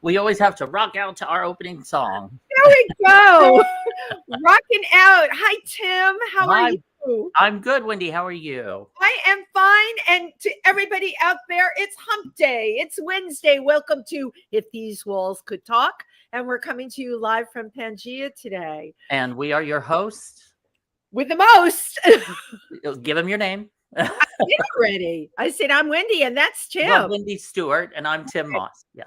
We always have to rock out to our opening song. There we go. Rocking out. Hi, Tim. How are you? I'm good, Wendy. How are you? I am fine. And to everybody out there, it's hump day. It's Wednesday. Welcome to If These Walls Could Talk. And we're coming to you live from PANGEA today. And we are your hosts. With the most. Give them your name. I did already. I said, I'm Wendy, and that's Tim. Well, Wendy Stuart, and I'm Tym Moss. Yeah.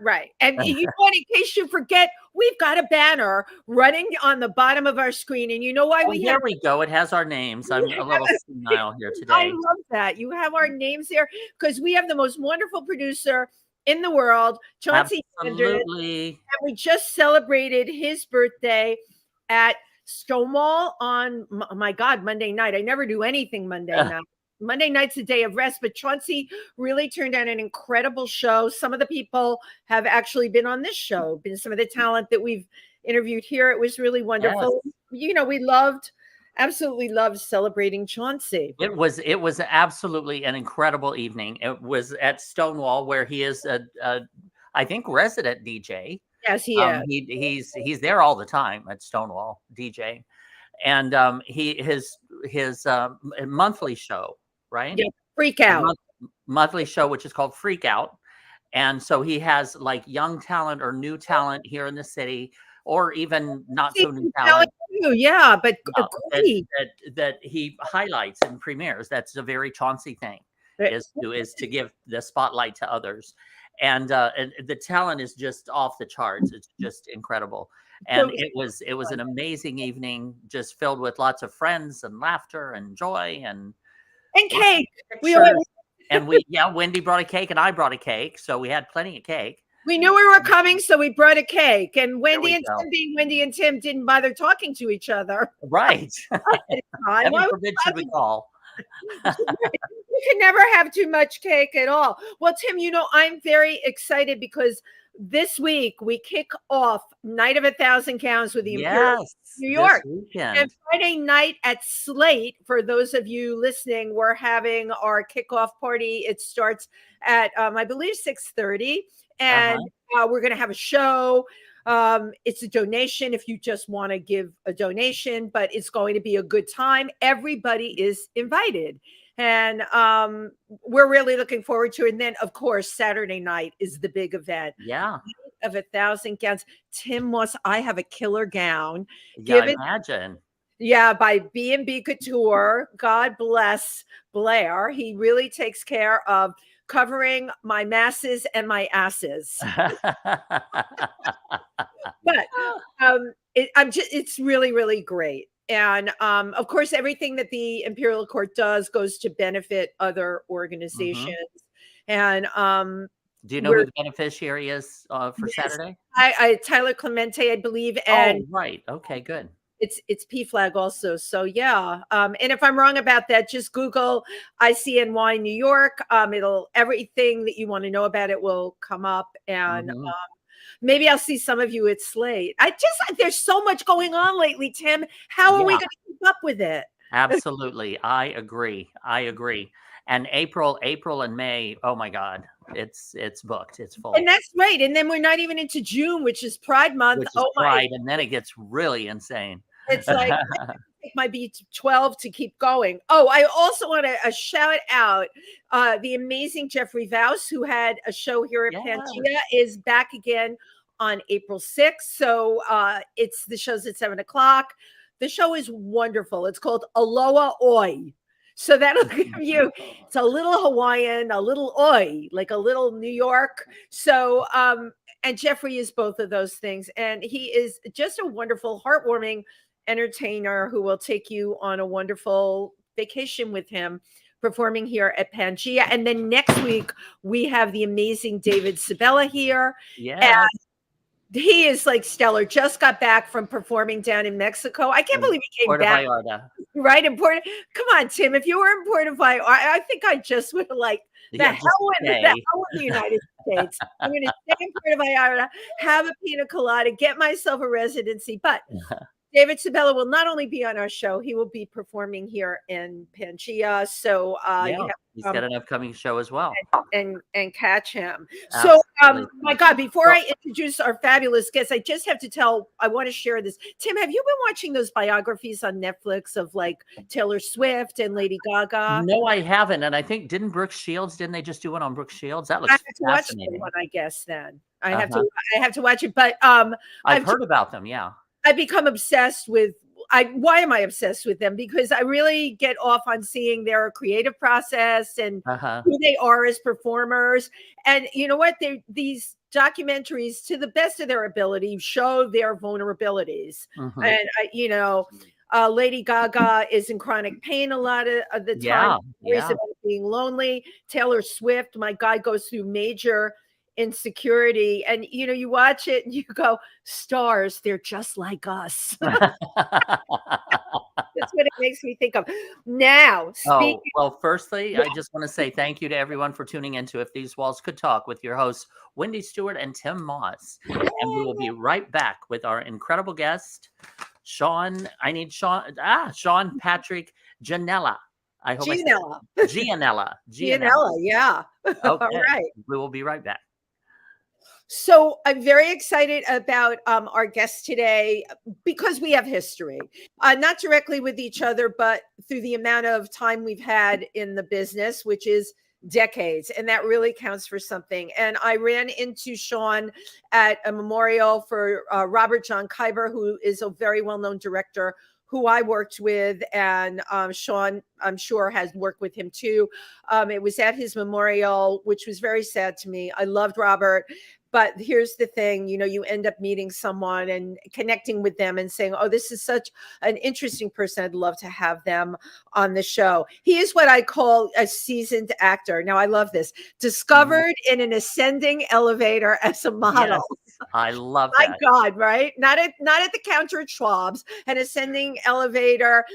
Right. And you know what, in case you forget, we've got a banner running on the bottom of our screen. And you know why we Here we go. It has our names. I'm a little senile here today. I love that. You have our names there because we have the most wonderful producer in the world, Chauncey Sanders. Absolutely. And we just celebrated his birthday at Stonewall on, my God, Monday night. I never do anything Monday night. Monday night's a day of rest, but Chauncey really turned out an incredible show. Some of the people have actually been on this show, been some of the talent that we've interviewed here. It was really wonderful. Yes. You know, we absolutely loved celebrating Chauncey. It was absolutely an incredible evening. It was at Stonewall, where he is I think resident DJ. Yes, he is. He's there all the time at Stonewall DJing, and his monthly show, right? Yeah, Freak Out. Monthly show, which is called Freak Out, and so he has like young talent or new talent here in the city, or even not so new talent. Yeah, but that he highlights and premieres. That's a very Chauncey thing, is to give the spotlight to others. And the talent is just off the charts. It's just incredible. And it was an amazing evening, just filled with lots of friends and laughter and joy and cake. Wendy brought a cake and I brought a cake. So we had plenty of cake. We knew we were coming, so we brought a cake. And Wendy and Tim, being Wendy and Tim, didn't bother talking to each other. Right. Heaven forbid should we call. You can never have too much cake at all. Well, Tim, you know, I'm very excited because this week we kick off Night of 1,000 Gowns with the Imperial New York. And Friday night at Slate, for those of you listening, we're having our kickoff party. It starts at, I believe, 6:30. And we're going to have a show. It's a donation if you just want to give a donation, but it's going to be a good time. Everybody is invited. And we're really looking forward to it. And then, of course, Saturday night is the big event. Yeah. Of 1,000 Gowns. Tym Moss, I have a killer gown. Yeah, imagine. Yeah, by B&B Couture. God bless Blair. He really takes care of covering my masses and my asses. But it's really, really great. And of course, everything that the Imperial Court does goes to benefit other organizations. And do you know who the beneficiary is for Saturday? Tyler Clemente, I believe. And right. Okay, good. It's PFLAG also. So yeah. And if I'm wrong about that, just Google ICNY New York. Everything that you want to know about it will come up. And maybe I'll see some of you at Slate. There's so much going on lately, Tim. How are we going to keep up with it? Absolutely. I agree. And April and May, oh my God, it's booked. It's full. And that's right. And then we're not even into June, which is Pride Month. Pride, and then it gets really insane. It's like it might be 12 to keep going. Oh, I also want to shout out the amazing Jeffrey Vouse, who had a show here at PANGEA, is back again on April 6th. So the show's at 7:00. The show is wonderful. It's called Aloha Oi. So that'll give you, it's a little Hawaiian, a little oi, like a little New York. So, and Jeffrey is both of those things. And he is just a wonderful, heartwarming entertainer who will take you on a wonderful vacation with him, performing here at PANGEA. And then next week, we have the amazing David Sabella here. Yeah. He is like stellar. Just got back from performing down in Mexico. I can't believe he came back. Right in Puerto. Come on, Tim. If you were in Puerto Vallarta, I think I just would have like the hell with the United States. I'm going to stay in Puerto Vallarta, have a pina colada, get myself a residency. But David Sabella will not only be on our show, he will be performing here in PANGEA. So you have he's got an upcoming show as well. And catch him. Absolutely. So my God, before I introduce our fabulous guests, I just have to I want to share this. Tim, have you been watching those biographies on Netflix of like Taylor Swift and Lady Gaga? No, I haven't. And I think didn't they just do one on Brooke Shields? That looks I have to watch fascinating. the one, I guess then. I have to watch it. But I've heard about them, yeah. I've become obsessed with why am I obsessed with them? Because I really get off on seeing their creative process and who they are as performers. And you know what? These documentaries, to the best of their ability, show their vulnerabilities. And Lady Gaga is in chronic pain a lot of the time. About being lonely. Taylor Swift, my God, goes through major insecurity, and you watch it and you go, stars, they're just like us. That's what it makes me think of now. Firstly, I just want to say thank you to everyone for tuning into If These Walls Could Talk with your hosts Wendy Stuart and Tym Moss, and we will be right back with our incredible guest Shawn Patrick Gianella. I hope Gianella. Yeah. Okay. All right, we will be right back. So I'm very excited about our guest today because we have history, not directly with each other, but through the amount of time we've had in the business, which is decades. And that really counts for something. And I ran into Shawn at a memorial for Robert John Kuyber, who is a very well-known director who I worked with, and Shawn, I'm sure, has worked with him too. It was at his memorial, which was very sad to me. I loved Robert. But here's the thing, you end up meeting someone and connecting with them and saying, oh, this is such an interesting person. I'd love to have them on the show. He is what I call a seasoned actor. Now, I love this. Discovered in an ascending elevator as a model. Yes, I love that. My God, right? Not at the counter at Schwab's. An ascending elevator,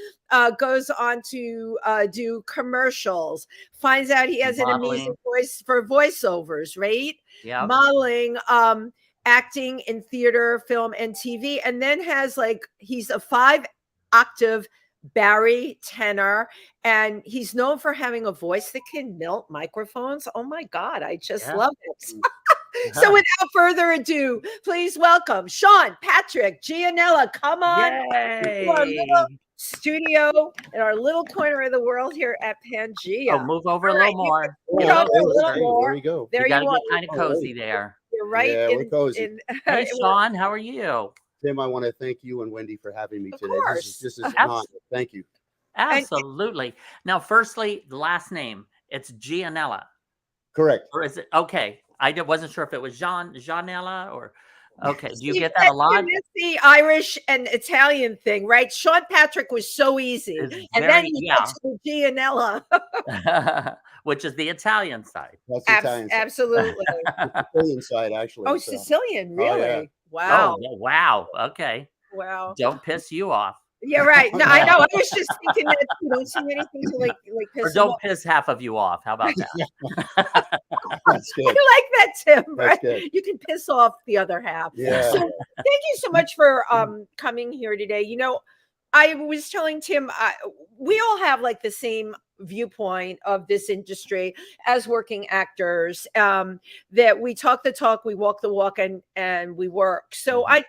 goes on to do commercials. Finds out he has an amazing voice for voiceovers, right? Yeah. Modeling, acting in theater, film, and TV, and then he's a 5-octave Barry tenor, and he's known for having a voice that can melt microphones. Oh my God, I just love it. So without further ado, please welcome Shawn Patrick Gianella. Come on to our little studio in our little corner of the world here at PANGEA. Oh, move over a little more. A little more. There you go. There you got to get kind of cozy there. You're right. Yeah, we're cozy. Hey, Shawn, how are you? Tim, I want to thank you and Wendy for having me today. This is an honor. Thank you. Absolutely. Now, firstly, the last name, it's Gianella. Correct. Or is it? Okay. I wasn't sure if it was Gianella or... Okay. Do you get that a lot? It's the Irish and Italian thing, right? Shawn Patrick was so easy. Then you get to Gianella. Which is the Italian side. That's the Italian side. Absolutely. The Sicilian side, actually. Oh, Sicilian, really? Oh, yeah. Wow. Oh, wow. Okay. Wow. Don't piss you off. Yeah, right. No, I know. I was just thinking that you don't see anything to like piss. Or don't piss half of you off. How about that? That's good. I like that, Tim. Right? Good. You can piss off the other half. Yeah. So thank you so much for coming here today. I was telling Tim, we all have the same viewpoint of this industry as working actors, that we talk the talk, we walk the walk, and we work. So I'd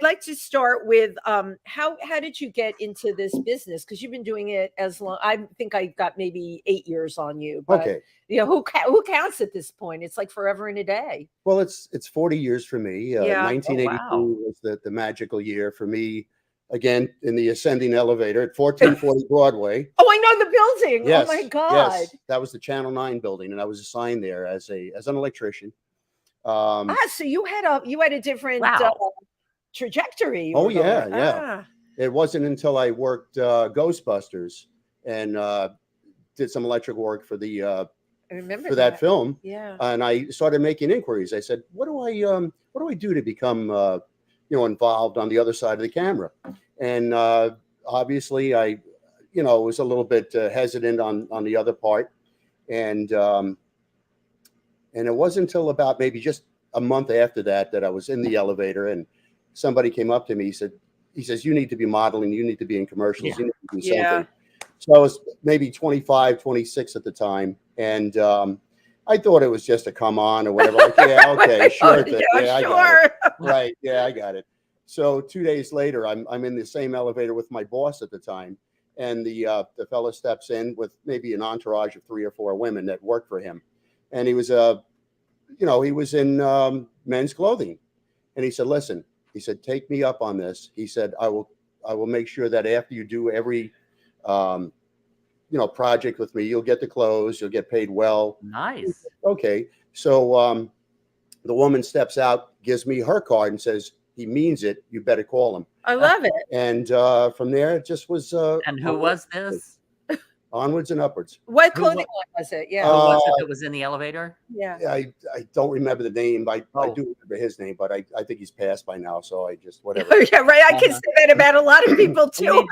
like to start with how did you get into this business? Because you've been doing it as long. I think I got maybe 8 years on you. But, okay. Who counts at this point? It's like forever and a day. Well, it's 40 years for me. 1982 was the magical year for me. Again, in the ascending elevator at 1440 Broadway. Oh, I know the building. Yes, oh my God. Yes. That was the Channel 9 building, and I was assigned there as an electrician. So you had a different trajectory. Oh yeah. It wasn't until I worked Ghostbusters and did some electric work for the that film. Yeah. And I started making inquiries. I said, what do I do to become involved on the other side of the camera? And obviously I was a little bit hesitant on the other part. And it wasn't until about maybe just a month after that I was in the elevator and somebody came up to me, said, he says, you need to be modeling, you need to be in commercials, Yeah. you need to do Yeah. something. So I was maybe 25, 26 at the time. And I thought it was just a come on or whatever. Like, yeah, okay, sure thing. Yeah, I got it. Right. Yeah, I got it. So 2 days later, I'm in the same elevator with my boss at the time. And the fella steps in with maybe an entourage of 3 or 4 women that worked for him. And he was, he was in men's clothing. And he said, listen, he said, take me up on this. He said, I will make sure that after you do every, project with me, you'll get the clothes, you'll get paid well. Nice. Okay. So the woman steps out, gives me her card and says, he means it. You better call him. I love it. And from there, it just was. And who was this? Onwards and upwards. What clothing line was it? Yeah. Who was it that was in the elevator? Yeah. I don't remember the name. I do remember his name, but I think he's passed by now. So I just, whatever. Yeah, right. I can say that about a lot of people too.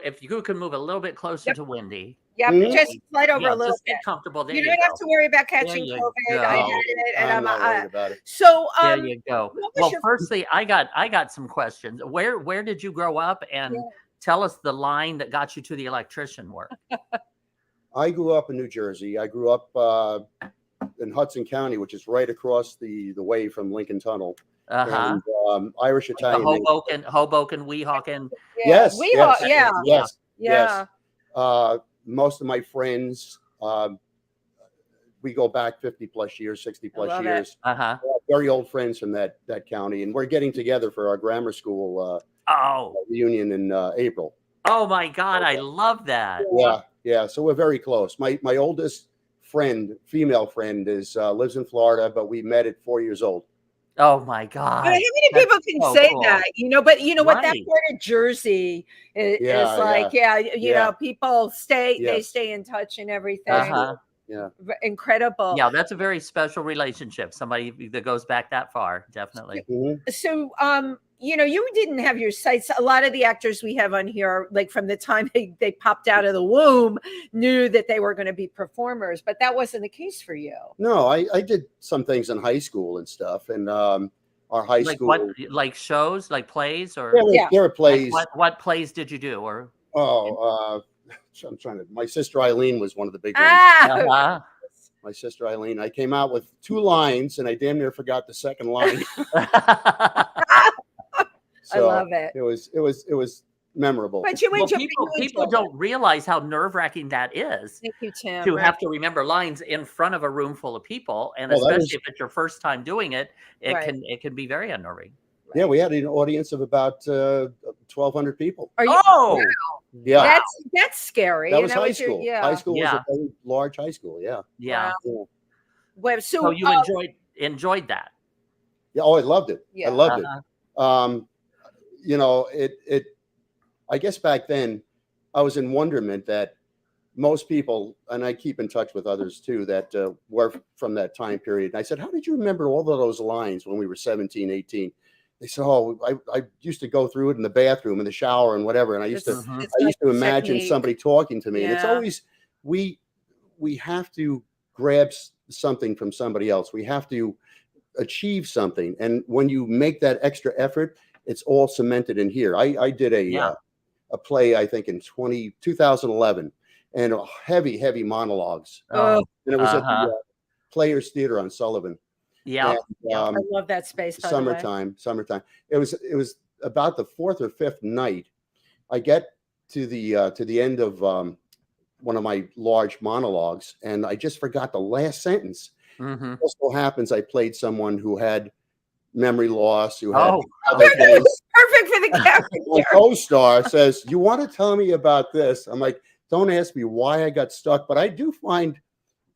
If you can move a little bit closer to Wendy. Yeah, just slide over a little just bit. get comfortable. There You don't have to worry about catching you COVID. go. I had it, and I'm not worried about it. So there you go. Well, firstly, I got some questions. Where did you grow up, and tell us the line that got you to the electrician work? I grew up in New Jersey. I grew up in Hudson County, which is right across the way from Lincoln Tunnel. And, Irish Italian. Hoboken, Weehawken. Yes. Yeah. Most of my friends, we go back 50 plus years, 60 plus years. Very old friends from that county, and we're getting together for our grammar school reunion in April. Oh my God, I love that. Yeah. So we're very close. My oldest friend, female friend, lives in Florida, but we met at 4 years old. Oh my God. But how many people can say that, but you know what, that part of Jersey is like, people they stay in touch and everything. Yeah. Incredible. Yeah, that's a very special relationship. Somebody that goes back that far, definitely. So, you didn't have your sights. A lot of the actors we have on here, like from the time they popped out of the womb, knew that they were going to be performers, but that wasn't the case for you. No, I did some things in high school and stuff, and our high school, like shows, like plays, or there were plays. Like what plays did you do? Or I'm trying to. My sister Eileen was one of the big ones. My sister Eileen. I came out with 2 lines, and I damn near forgot the second line. I love it. It was memorable. But people don't realize how nerve-wracking that is. Thank you, Tim. To have to remember lines in front of a room full of people, and especially if it's your first time doing it, it can be very unnerving. Yeah, we had an audience of about 1,200 people. Yeah, that's scary. That was high school. High school was a very large high school. Yeah. Well, so you enjoyed that? Yeah. Oh, I loved it. I loved it. I guess back then I was in wonderment that most people, and I keep in touch with others too, that were from that time period. And I said, how did you remember all of those lines when we were 17, 18? They said, oh, I used to go through it in the bathroom, in the shower and whatever. And I used to imagine somebody talking to me. And it's always, we have to grab something from somebody else. We have to achieve something. And when you make that extra effort, it's all cemented in here. I did a play, I think in 2011, and heavy monologues. And it was at the Players Theater on Sullivan. Yeah. I love that space. Summertime. It was about the 4th or 5th night. I get to the end of one of my large monologues, and I just forgot the last sentence. It so happens I played someone who had memory loss, who had perfect for the character. My co-star says, you want to tell me about this? I'm like, don't ask me why I got stuck, but I do find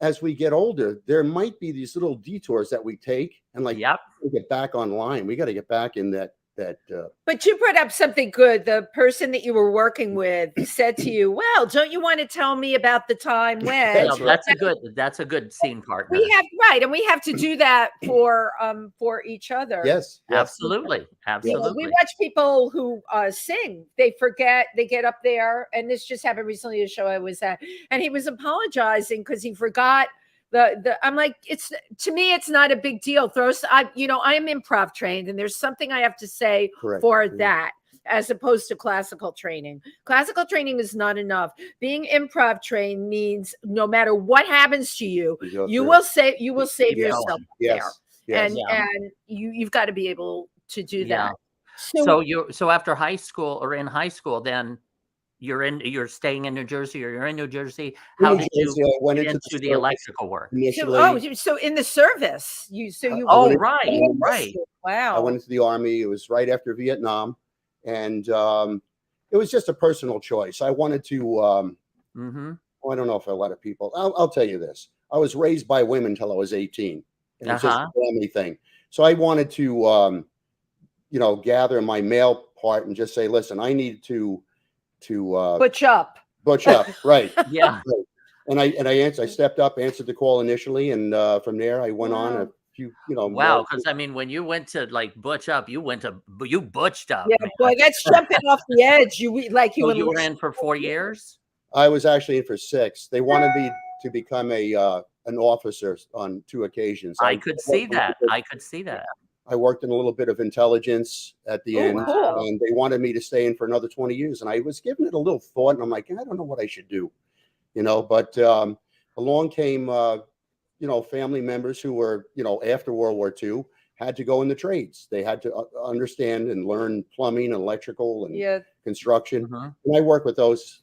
as we get older, there might be these little detours that we take, and we get back online. We got to get back in that. But you brought up something good. The person that you were working with said to you, well, don't you want to tell me about the time when? That's a good scene partner. And we have to do that for each other. Yes. Absolutely. We watch people who sing. They forget, they get up there, and this just happened recently, a show I was at, and he was apologizing because he forgot I'm like, to me, it's not a big deal. I am improv trained, and there's something I have to say for that. as opposed to classical training. Classical training is not enough. Being improv trained means no matter what happens to you, you will save yourself there. Yes. And you've got to be able to do that. So after high school or in high school, then you're staying in New Jersey, or you're in New Jersey. How did you get into the electrical work? So in the service, right. Wow. I went into the Army. It was right after Vietnam, and it was just a personal choice. I wanted to. I don't know if a lot of people. I'll tell you this. I was raised by women until I was 18, and it's just a family thing. So I wanted to, gather my male part and just say, listen, I need to butch up, right? Yeah. Right. And I stepped up, answered the call initially, and from there I went on a few, Wow, because I mean, when you went to like butch up, you butched up. Yeah, boy, that's jumping off the edge. You were in for 4 years. I was actually in for 6. They wanted me to become an officer on 2 occasions. I could see that. I worked in a little bit of intelligence at the end, cool. and they wanted me to stay in for another 20 years. And I was giving it a little thought, and I'm like, I don't know what I should do, But along came, family members who were, after World War II, had to go in the trades. They had to understand and learn plumbing and electrical and construction. And I worked with those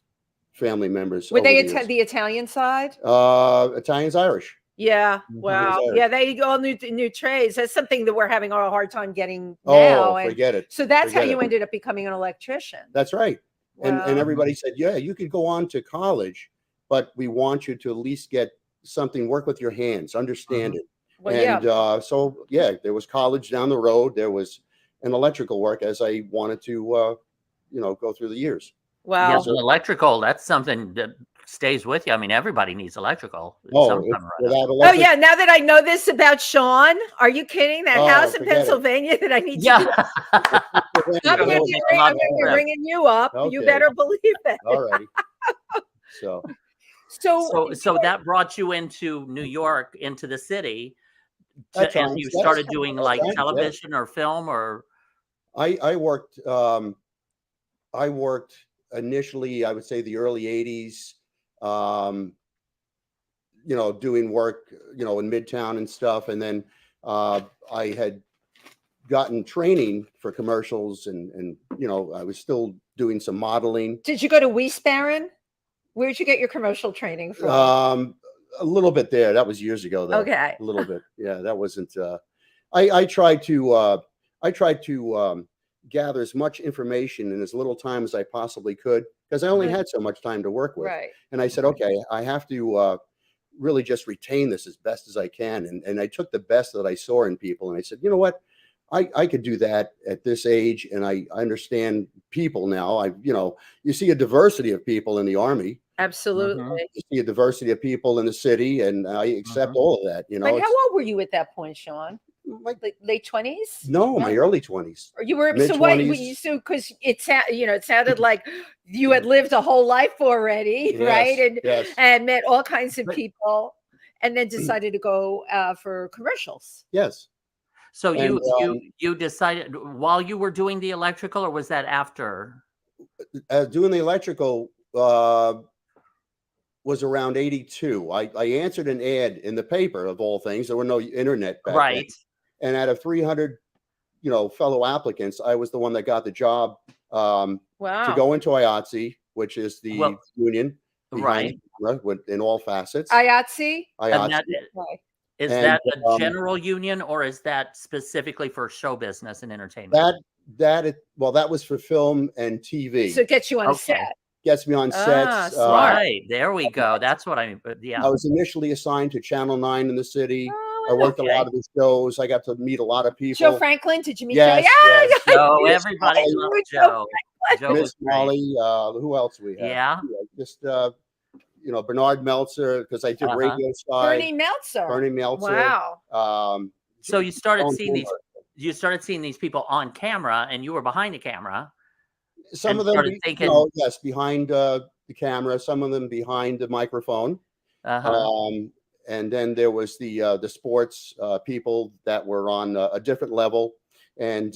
family members. Were they the Italian side? Italians, Irish. Yeah. Wow. Yeah, they all new trades. That's something that we're having a hard time getting now. Oh, forget it. So that's how you ended up becoming an electrician. That's right. Wow. And everybody said, yeah, you could go on to college, but we want you to at least get something, work with your hands, understand it. Well, so there was college down the road. There was an electrical work as I wanted to, go through the years. Wow. Yes, electrical, that's something that stays with you. I mean, everybody needs electrical. Now that I know this about Shawn, are you kidding? That house in Pennsylvania that I need to I'm going to be ringing you up. Okay. You better believe it. All right. So that brought you into New York, into the city, and you started doing like television or film, or I worked initially, I would say the early 80s, doing work, in Midtown and stuff. And then I had gotten training for commercials and I was still doing some modeling. Did you go to Wiesbaden? Where'd you get your commercial training from? A little bit there. That was years ago, though. Okay. A little bit. Yeah, that wasn't. I tried to gather as much information in as little time as I possibly could, because I only had so much time to work with. Right. And I said, okay, I have to really just retain this as best as I can. And I took the best that I saw in people, and I said, you know what? I could do that at this age, and I understand people now. You see a diversity of people in the Army. Absolutely. You see a diversity of people in the city, and I accept all of that. But how old were you at that point, Shawn? Like late 20s? No, my early 20s. Or you were mid-20s. So because it sounded like you had lived a whole life already, right? And met all kinds of people, and then decided to go for commercials. Yes. So you decided while you were doing the electrical, or was that after? Doing the electrical was around 82. I answered an ad in the paper, of all things. There were no internet back then. And out of 300, fellow applicants, I was the one that got the job to go into IATSE, which is the union, in all facets. IATSE? Is that a general union, or is that specifically for show business and entertainment? That was for film and TV. So it gets you on set. Gets me on sets. Right. There we go. That's what I mean. Yeah. I was initially assigned to Channel 9 in the city. I worked a lot of the shows. I got to meet a lot of people. Joe Franklin, did you meet Joe? Yes. Joe, everybody loves Joe. Miss Molly. Who else we have? Yeah. Just Bernard Meltzer, because I did radio side. Bernie Meltzer. Wow. So you started seeing these. You started seeing these people on camera, and you were behind the camera. Some of them, behind the camera. Some of them behind the microphone. And then there was the sports people that were on a different level, and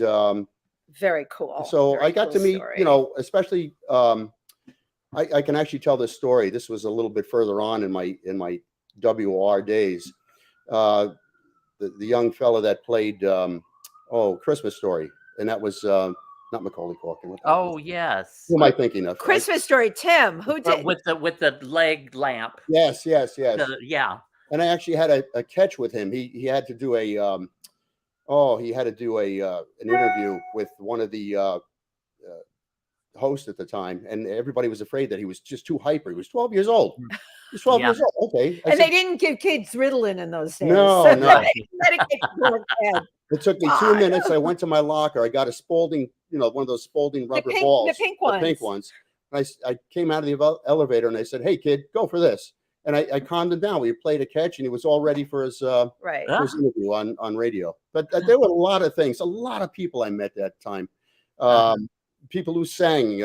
Very cool. So Very I got cool to meet, story. you know, especially I can actually tell this story. This was a little bit further on in my WR days. The young fella that played Christmas Story, and that was not Macaulay Culkin. Oh yes. Who am I thinking of? Christmas Story, Tim. Who did? With the leg lamp. Yes. Yeah. And I actually had a catch with him. He had to do a he had to do an interview with one of the host at the time, and everybody was afraid that he was just too hyper. He was 12 years old. He's 12 years old. Okay. And they didn't give kids Ritalin in those days. No, so no. let it get more bad. It took me 2 minutes. I went to my locker. I got a Spalding, you know, one of those Spalding rubber balls. The pink ones. The pink ones. And I came out of the elevator and I said, "Hey, kid, go for this." And I calmed him down. We played a catch and he was all ready for his first interview on radio. But there were a lot of things. A lot of people I met that time. People who sang.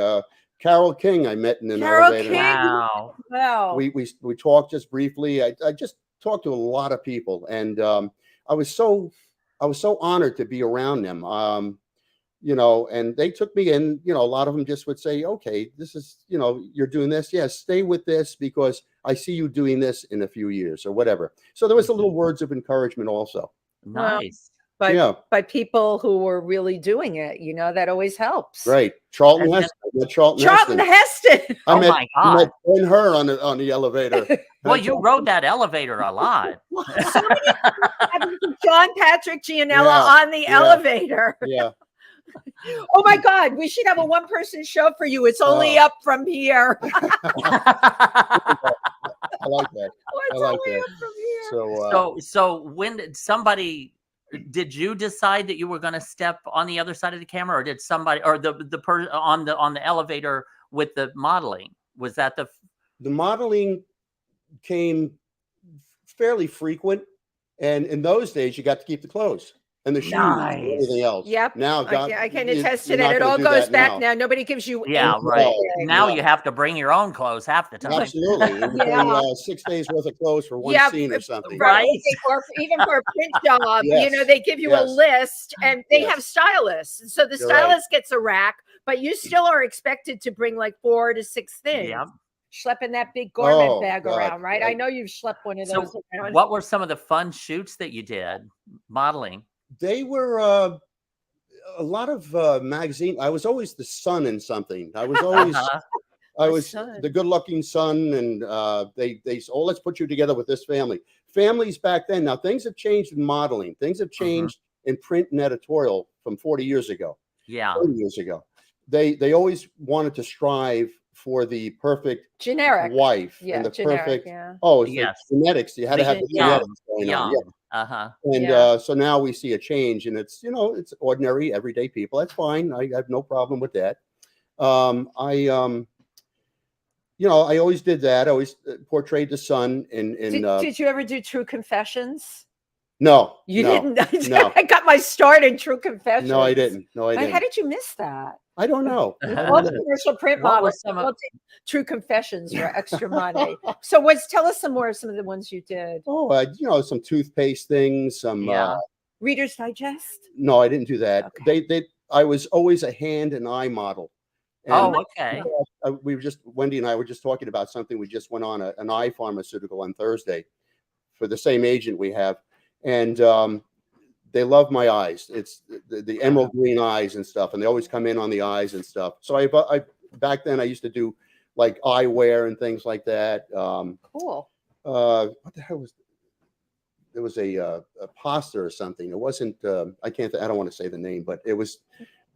Carole King I met in an elevator. Wow. We talked just briefly. I just talked to a lot of people, and I was so honored to be around them. You know, and they took me in. You know, a lot of them just would say, "Okay, this is, you know, you're doing this. Yeah, stay with this because I see you doing this in a few years or whatever." So there was a little words of encouragement also. Nice. By people who were really doing it, you know, that always helps. Right. Charlton Heston. Charlton Heston. I met, my God. met and her on the elevator. Well, you rode that elevator a lot. Shawn Patrick Gianella on the elevator. Yeah. Oh my God, we should have a one-person show for you. It's only up from here. I like that. It's only up from here. So when did you decide that you were going to step on the other side of the camera, or did somebody, or the person on the elevator with the modeling? Was that the modeling came fairly frequent, and in those days you got to keep the clothes and the shoes and everything else. Yep. Now I can attest to that. It all goes back now. Nobody gives you right. Now you have to bring your own clothes half the time. Absolutely. And 6 days worth of clothes for one scene or something. Right. Or even for a print job, you know, they give you a list, and they have stylists. So the stylist gets a rack, but you still are expected to bring like 4 to 6 things. Yeah. Schlepping that big garment bag around, right? I know you've schlepped one of those around. What were some of the fun shoots that you did modeling? They were a lot of magazine. I was always the son in something. I was always I was the good-looking son, and they said, "Oh, let's put you together with this family." Families back then. Now things have changed in modeling. Things have changed in print and editorial from 40 years ago. Yeah, 30 years ago. They always wanted to strive for the perfect generic wife and the perfect. Oh, it's genetics. You had to have the genetics going on. And so now we see a change, and it's, you know, it's ordinary, everyday people. That's fine. I have no problem with that. You know, I always did that. I always portrayed the son in did you ever do True Confessions? No. You didn't? No. I got my start in True Confessions. No, I didn't. No, I didn't. How did you miss that? I don't know. All the commercial print models. True Confessions for extra money. So tell us some of the ones you did. Oh, you know, some toothpaste things, some Reader's Digest. No, I didn't do that. Okay. I was always a hand and eye model. And Wendy and I were just talking about something. We just went on an eye pharmaceutical on Thursday for the same agent we have, and they love my eyes. It's the emerald green eyes and stuff, and they always come in on the eyes and stuff. So I back then I used to do like eyewear and things like that. Cool. What the hell was? There was a pasta or something. It wasn't. I don't want to say the name, but it was.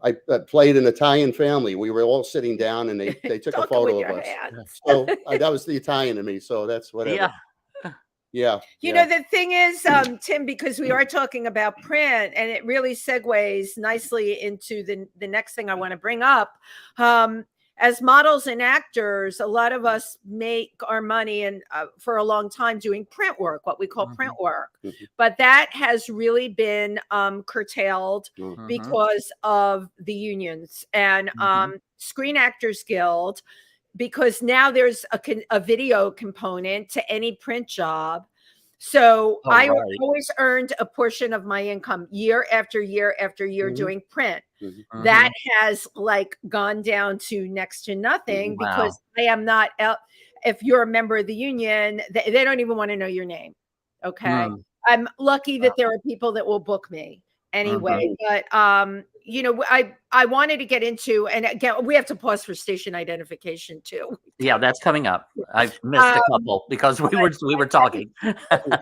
I played an Italian family. We were all sitting down, and they took a photo of us. So that was the Italian in me. So that's whatever. Yeah. You know, the thing is, Tim, because we are talking about print, and it really segues nicely into the next thing I want to bring up. As models and actors, a lot of us make our money and for a long time doing print work, what we call print work. But that has really been curtailed because of the unions and Screen Actors Guild, because now there's a video component to any print job. So I always earned a portion of my income year after year after year doing print. that has like gone down to next to nothing because I am not. If you're a member of the union, they don't even want to know your name. Okay, I'm lucky that there are people that will book me anyway. But you know, I wanted to get into, and again, we have to pause for station identification too. Yeah, that's coming up. I've missed a couple because we were talking. But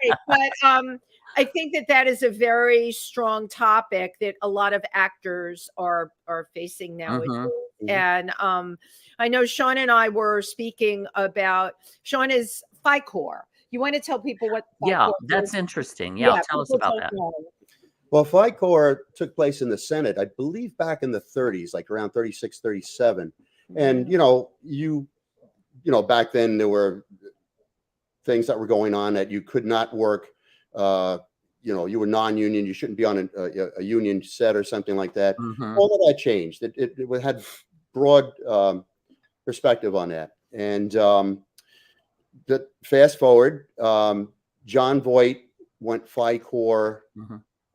I think that is a very strong topic that a lot of actors are facing nowadays. And I know Shawn and I were speaking about, Shawn is FICOR. You want to tell people what FICOR that's interesting. Yeah, tell us about that. Well, FICOR took place in the Senate, I believe back in the 30s, like around 36, 37. And, you know, back then there were things that were going on that you could not work. You know, you were non-union. You shouldn't be on a union set or something like that. All of that changed. It had broad perspective on that. And fast forward, John Voight went FICOR.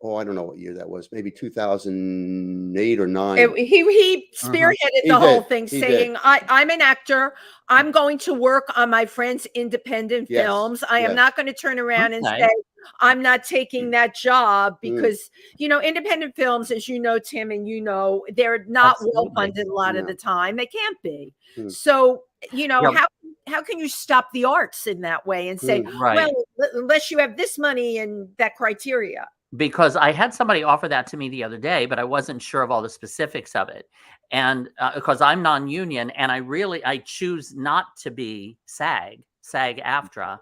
Oh, I don't know what year that was. Maybe 2008 or 9. He spearheaded the whole thing, saying, I'm an actor. I'm going to work on my friend's independent films. I am not going to turn around and say, I'm not taking that job because, you know, independent films, as you know, Tim, and you know, they're not well funded a lot of the time. They can't be. So, you know, how can you stop the arts in that way and say, well, unless you have this money and that criteria? Because I had somebody offer that to me the other day, but I wasn't sure of all the specifics of it. And because I'm non-union and I choose not to be SAG-AFTRA,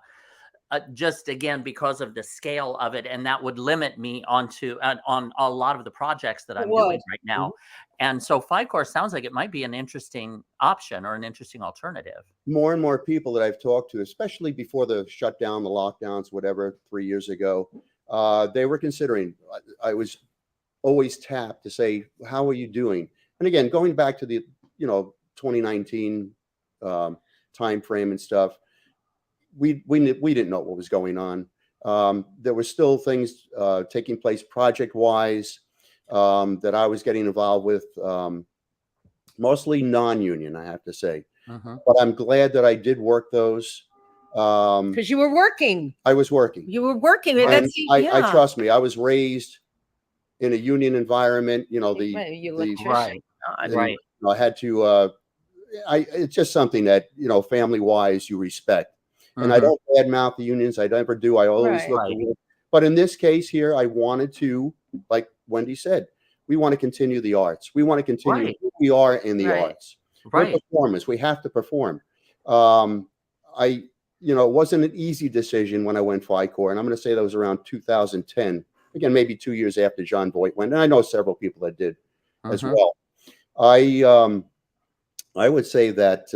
just again, because of the scale of it. And that would limit me on a lot of the projects that I'm doing right now. And so FICOR sounds like it might be an interesting option or an interesting alternative. More and more people that I've talked to, especially before the shutdown, the lockdowns, whatever, 3 years ago, they were considering. I was always tapped to say, how are you doing? And again, going back to the 2019 time frame and stuff, we didn't know what was going on. There were still things taking place project wise that I was getting involved with, mostly non-union, I have to say. But I'm glad that I did work those. Because you were working. I was working. You were working. And I trust me, I was raised in a union environment. You know, right. I had to. It's just something that, you know, family wise, you respect. And I don't badmouth the unions. I never do. I always look. But in this case here, I wanted to, like Wendy said, we want to continue the arts. We want to continue who we are in the arts. We're performers. We have to perform. You know, it wasn't an easy decision when I went FICOR, and I'm going to say that was around 2010. Again, maybe 2 years after John Voight went, and I know several people that did as well. I would say that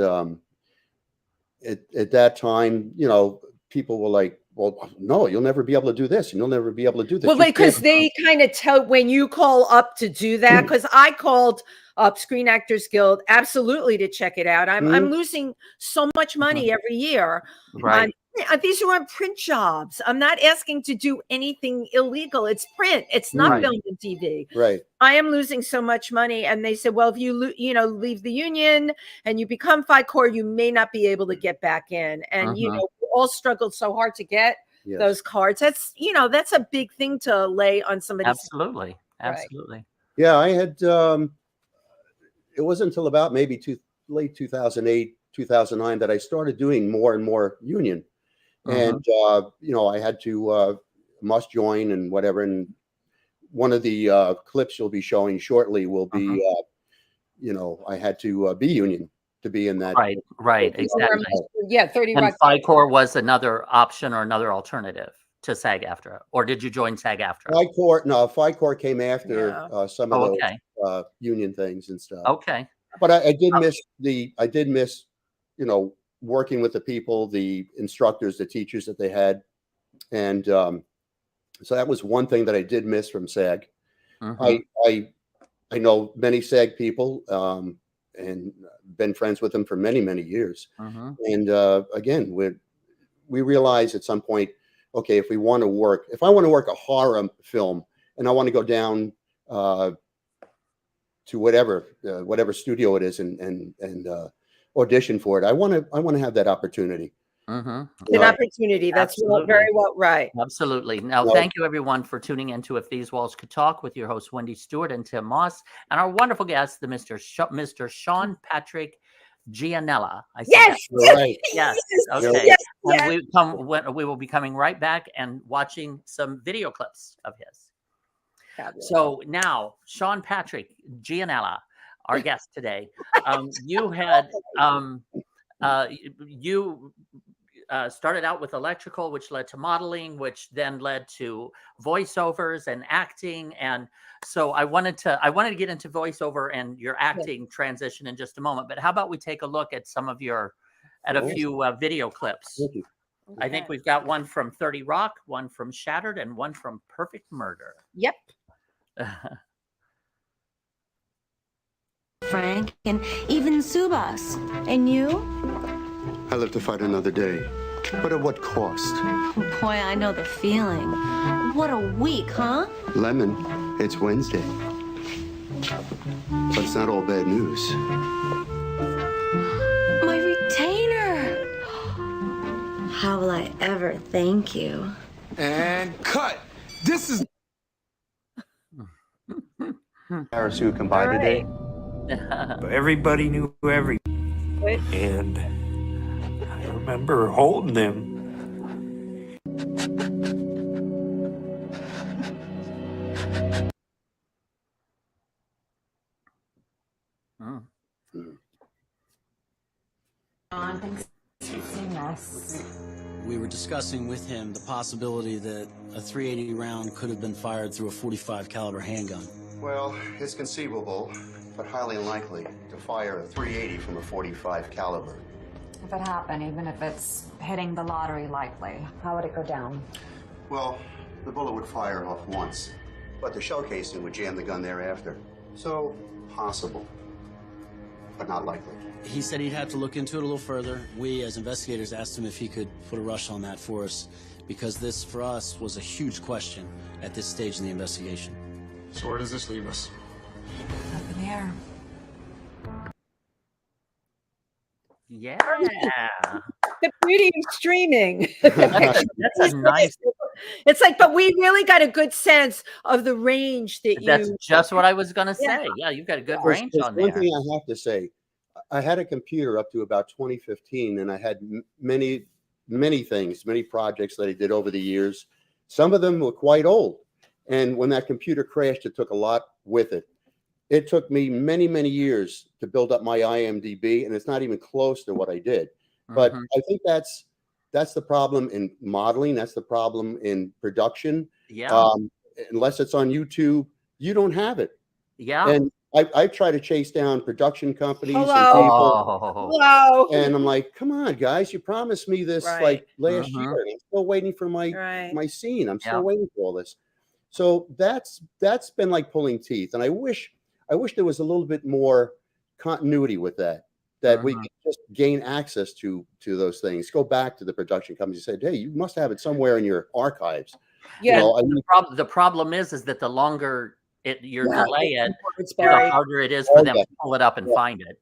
at that time, you know, people were like, well, no, you'll never be able to do this, and you'll never be able to do this. Well, because they kind of tell when you call up to do that, because I called up Screen Actors Guild absolutely to check it out. I'm losing so much money every year. These are on print jobs. I'm not asking to do anything illegal. It's print. It's not film and TV. I am losing so much money. And they said, well, if you leave the union and you become FICOR, you may not be able to get back in. And you know, we all struggled so hard to get those cards. That's, you know, that's a big thing to lay on somebody. Absolutely. Yeah, I had. It wasn't until about maybe late 2008, 2009 that I started doing more and more union. And, you know, I had to must join and whatever. And one of the clips you'll be showing shortly will be, you know, I had to be union to be in that. Right. Exactly. Yeah. 30. And FICOR was another option or another alternative to SAG-AFTRA, or did you join SAG-AFTRA? FICOR came after some of those union things and stuff. But I did miss, you know, working with the people, the instructors, the teachers that they had. And so that was one thing that I did miss from SAG. I know many SAG people and been friends with them for many, many years. And again, we realized at some point, okay, if I want to work a horror film and I want to go down whatever studio it is and audition for it. I want to have that opportunity. An opportunity. That's very well right. Absolutely. Now, thank you everyone for tuning into If These Walls Could Talk with your hosts Wendy Stuart and Tym Moss, and our wonderful guest, the Mr. Shawn Patrick Gianella. Yes, right. Yes. Okay. Yes, and we will be coming right back and watching some video clips of his. Fabulous. So now, Shawn Patrick Gianella, our guest today. You had started out with electrical, which led to modeling, which then led to voiceovers and acting. And so I wanted to get into voiceover and your acting transition in just a moment. But how about we take a look at some of a few video clips? Thank you. I think we've got one from 30 Rock, one from Shattered, and one from Perfect Murder. Yep. Frank, and even Subas. And you? I live to fight another day, but at what cost? Boy, I know the feeling. What a week, huh? Lemon, it's Wednesday. But it's not all bad news. My retainer! How will I ever thank you? And cut! This is... Paris who can buy today. Everybody knew everything. And I remember holding them. We were discussing with him the possibility that a .380 round could have been fired through a .45 caliber handgun. Well, it's conceivable, but highly unlikely to fire a .380 from a .45 caliber. If it happened, even if it's hitting the lottery likely, how would it go down? Well, the bullet would fire off once, but the shell casing would jam the gun thereafter. So, possible, but not likely. He said he'd have to look into it a little further. We, as investigators, asked him if he could put a rush on that for us, because this, for us, was a huge question at this stage in the investigation. So where does this leave us? Up in the air. Yeah. The beauty of streaming. That's a nice. It's like, but we really got a good sense of the range that That's you. just what I was going to say. Yeah, you've got a good range on there. One thing I have to say, I had a computer up to about 2015, and I had many things, many projects that I did over the years. Some of them were quite old. And when that computer crashed, it took a lot with it. It took me many, many years to build up my IMDb, and it's not even close to what I did. But I think that's the problem in modeling. That's the problem in production. Yeah. Unless it's on YouTube, you don't have it. Yeah. And I try to chase down production companies and Hello. people. Hello. And I'm like, come on, guys, you promised me this like last year. And I'm still waiting for my scene. I'm still waiting for all this. So that's been like pulling teeth. And I wish there was a little bit more continuity with that we could just gain access to those things. Go back to the production companies and say, hey, you must have it somewhere in your archives. Yeah. You know, The problem is that the longer you delay it, It's the very. harder it is for them to pull it up and find it.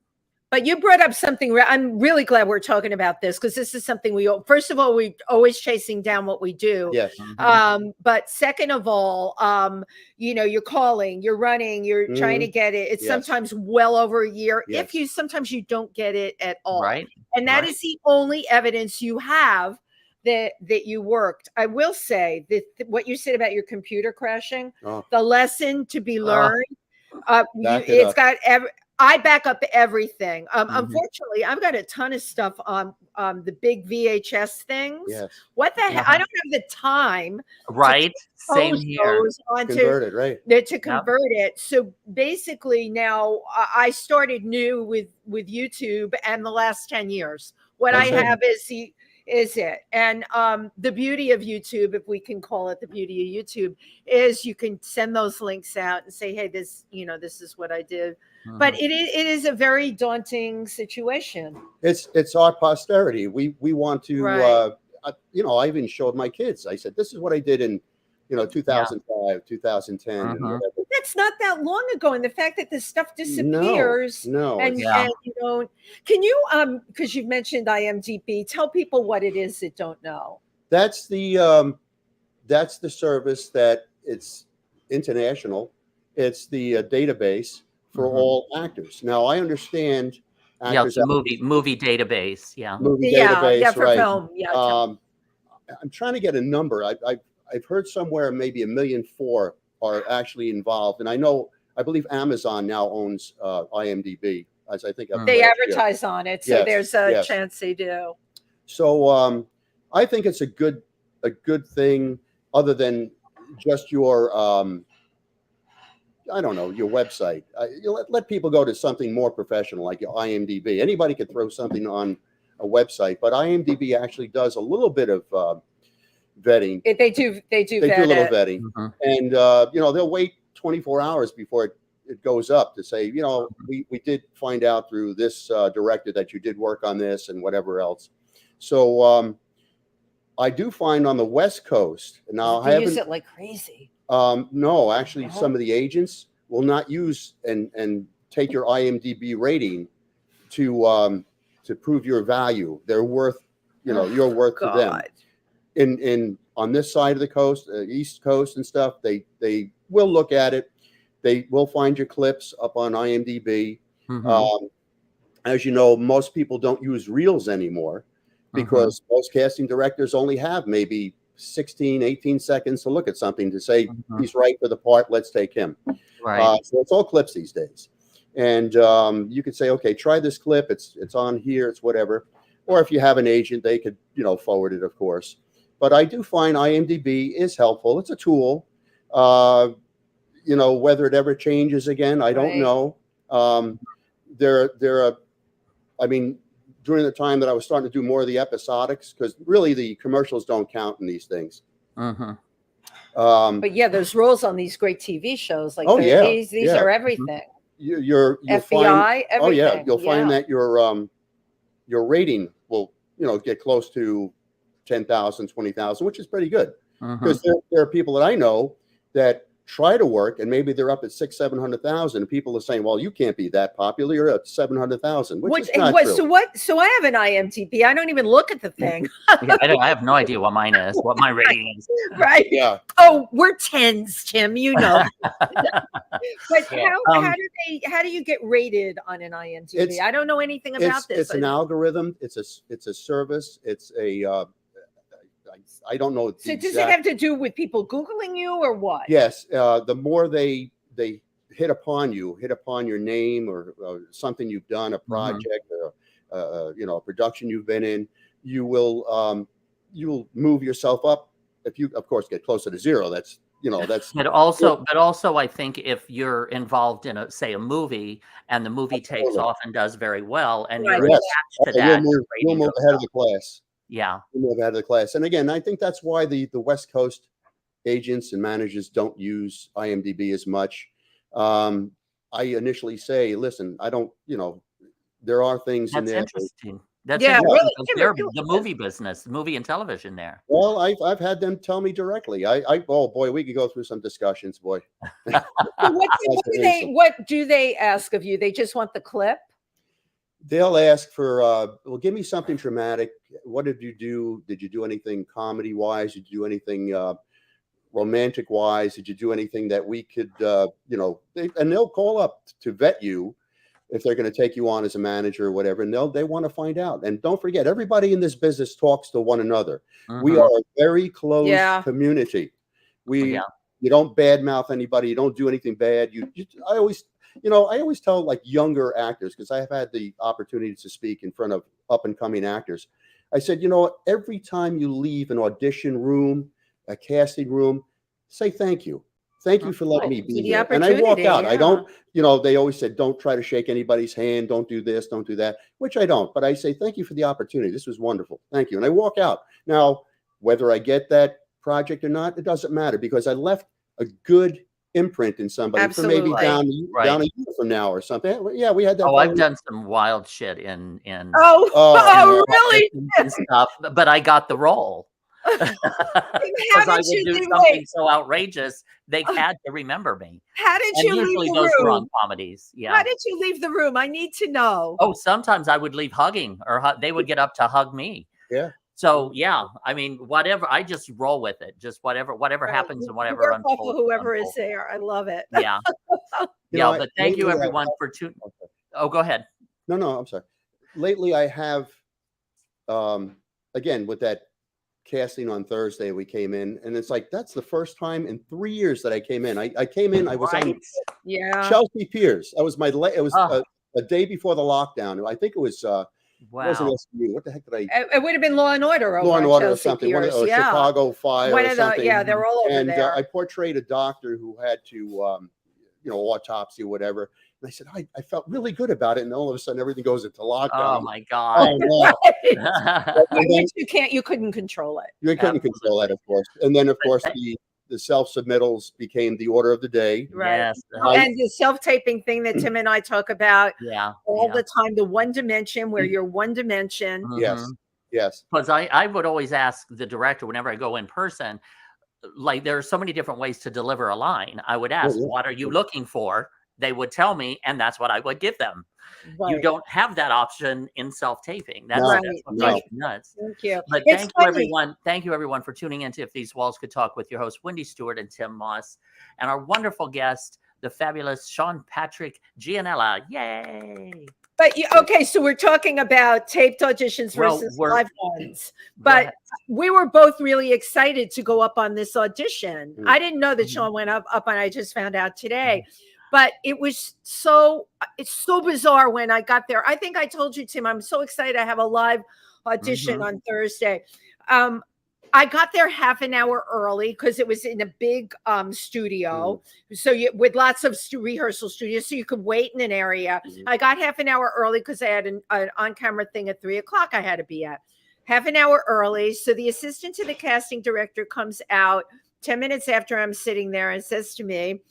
But you brought up something. I'm really glad we're talking about this, because this is something first of all, we're always chasing down what we do. yes. But second of all, you're calling, you're running, you're trying to get it. It's sometimes well over a year. Yes. Sometimes you don't get it at all. Right. And that is the only evidence you have that you worked. I will say that what you said about your computer crashing, the lesson to be learned, I back up everything. Unfortunately, I've got a ton of stuff on the big VHS things. Yes. What the heck? I don't have the time. Right. Same here. Convert it, right? To convert it. So basically now I started new with YouTube, and the last 10 years. What I have is it. And the beauty of YouTube, if we can call it the beauty of YouTube, is you can send those links out and say, hey, this is what I did. But it is a very daunting situation. It's our posterity. We want to, I even showed my kids. I said, this is what I did in 2005, 2010, and whatever. That's not that long ago, and the fact that this stuff disappears, and you don't. Can you, because you've mentioned IMDb, tell people what it is that don't know. That's the service that it's international. It's the database for all actors. Now I understand. It's a movie database. Movie database, for film. I'm trying to get a number. I've heard somewhere maybe 1.4 million are actually involved, and I believe Amazon now owns IMDb, as I think they advertise on it, so there's a chance they do. So I think it's a good thing, other than just your I don't know, your website. You let people go to something more professional, like your IMDb. Anybody could throw something on a website, but IMDb actually does a little bit of vetting. They do a little vetting, and they'll wait 24 hours before it goes up to say, we did find out through this director that you did work on this and whatever else. So I do find on the West Coast now, I use it like crazy. No, actually, some of the agents will not use and take your IMDb rating to prove your value. They're worth, you're worth to them. In on this side of the coast, East Coast and stuff, they will look at it. They will find your clips up on IMDb. As you know, most people don't use reels anymore because most casting directors only have maybe 16, 18 seconds to look at something to say he's right for the part. Let's take him. So it's all clips these days. And you could say, okay, try this clip. It's on here. It's whatever. Or if you have an agent, they could, forward it, of course. But I do find IMDb is helpful. It's a tool. Whether it ever changes again, I don't know. During the time that I was starting to do more of the episodics, because really the commercials don't count in these things. But those roles on these great TV shows, like these are everything. You'll FBI, everything. You'll find that your rating will, get close to 10,000, 20,000, which is pretty good. Because there are people that I know that try to work and maybe they're up at 600,000, 700,000. People are saying, well, you can't be that popular. You're at 700,000, which is not true. So I have an IMDb. I don't even look at the thing. I have no idea what mine is, what my rating is. Right. Yeah. Oh, we're tens, Tim, But how do you get rated on an IMDb? I don't know anything about this. It's an algorithm. It's a service. It's a I don't know. So does it have to do with people Googling you or what? Yes. The more they hit upon your name or something you've done, a project or a production you've been in, you'll move yourself up. If you, of course, get closer to zero, that's. But also, I think if you're involved in a movie and the movie takes off and does very well, and you're attached to that, you'll move ahead of the class. Yeah. You'll move ahead of the class. And again, I think that's why the West Coast agents and managers don't use IMDb as much. I initially say, listen, I don't, there are things in there. That's interesting. That's really the movie business, movie and television there. Well, I've had them tell me directly. Oh boy, we could go through some discussions, boy. What do they ask of you? They just want the clip? They'll ask for, well, give me something dramatic. What did you do? Did you do anything comedy wise? Did you do anything romantic wise? Did you do anything that we could, and they'll call up to vet you if they're going to take you on as a manager or whatever. And they want to find out. And don't forget, everybody in this business talks to one another. We are a very close community. You don't badmouth anybody. You don't do anything bad. I always tell like younger actors, because I have had the opportunity to speak in front of up and coming actors. I said, every time you leave an audition room, a casting room, say thank you. Thank you for letting me be here. And I walk out. I don't, they always said, don't try to shake anybody's hand. Don't do this. Don't do that, which I don't. But I say, thank you for the opportunity. This was wonderful. Thank you. And I walk out. Now, whether I get that project or not, it doesn't matter, because I left a good imprint in somebody for maybe down a year from now or something. Yeah, we had that. I've done some wild shit in really? and stuff, but I got the role. How Because I did would you do leave? something Wait, so outrageous, they had to remember me. how did And you leave usually the those were on room? comedies. How Yeah. did you leave the room? I need to know. Oh, sometimes I would leave hugging, or they would get up to hug me. Yeah. So yeah, I mean, whatever. I just roll with it. Just whatever Right. happens and You whatever work off of unfolds. whoever is unfolds. there. I love it. Yeah. You Yeah. know, But thank you lately everyone for tuning. Oh, go ahead. No, I'm sorry. Lately, I have, again, with that casting on Thursday, we came in, and it's like, that's the first time in 3 years that I came in. I came in, I was on Right? Yeah. Chelsea Piers. That was it was Oh, a day before the lockdown. I think it was, it wasn't wow. SVU. What the heck did I? It would have been Law and Order over Law and on Order or Chelsea something, Piers. or Yeah. Chicago Fire One or of the, something. yeah, they're all over And there. I portrayed a doctor who had to, autopsy or whatever. And I said, I felt really good about it. And all of a sudden, everything goes into lockdown. Oh my God. Oh, no. Right. And then, You couldn't control it. you couldn't control that, of course. And then, of course, But the self-submittals became the order of the day. Right. yes. And the self-taping thing that Tim and I talk about Yeah. all Yeah. the time, the one dimension where you're one dimension. Yes. Mhm. Yes. Because I would always ask the director whenever I go in person, like there are so many different ways to deliver a line. I would ask, yeah. what are you looking for? They would tell me, and that's what I would give them. You Right. don't have that option in self-taping. That's, No, Right. that's what no. drives me nuts. Thank you. But It's thank you, funny. everyone. Thank you, everyone, for tuning in to If These Walls Could Talk with your hosts, Wendy Stuart and Tym Moss, and our wonderful guest, the fabulous Shawn Patrick Gianella. Yay! But okay, so we're talking about taped auditions Well, versus we're- live ones. Go But ahead. we were both really excited to go up on this audition. Mm. I didn't know that Mhm. Shawn went up on. I just found out today. But it's so bizarre when I got there. I think I told you, Tim, I'm so excited I have a live audition Mhm. on Thursday. I got there half an hour early because it was in a big studio. So with lots of rehearsal studios, so you could wait in an area. Mhm. I got half an hour early because I had an on-camera thing at 3:00 I had to be at. Half an hour early. So the assistant to the casting director comes out 10 minutes after I'm sitting there and says to me,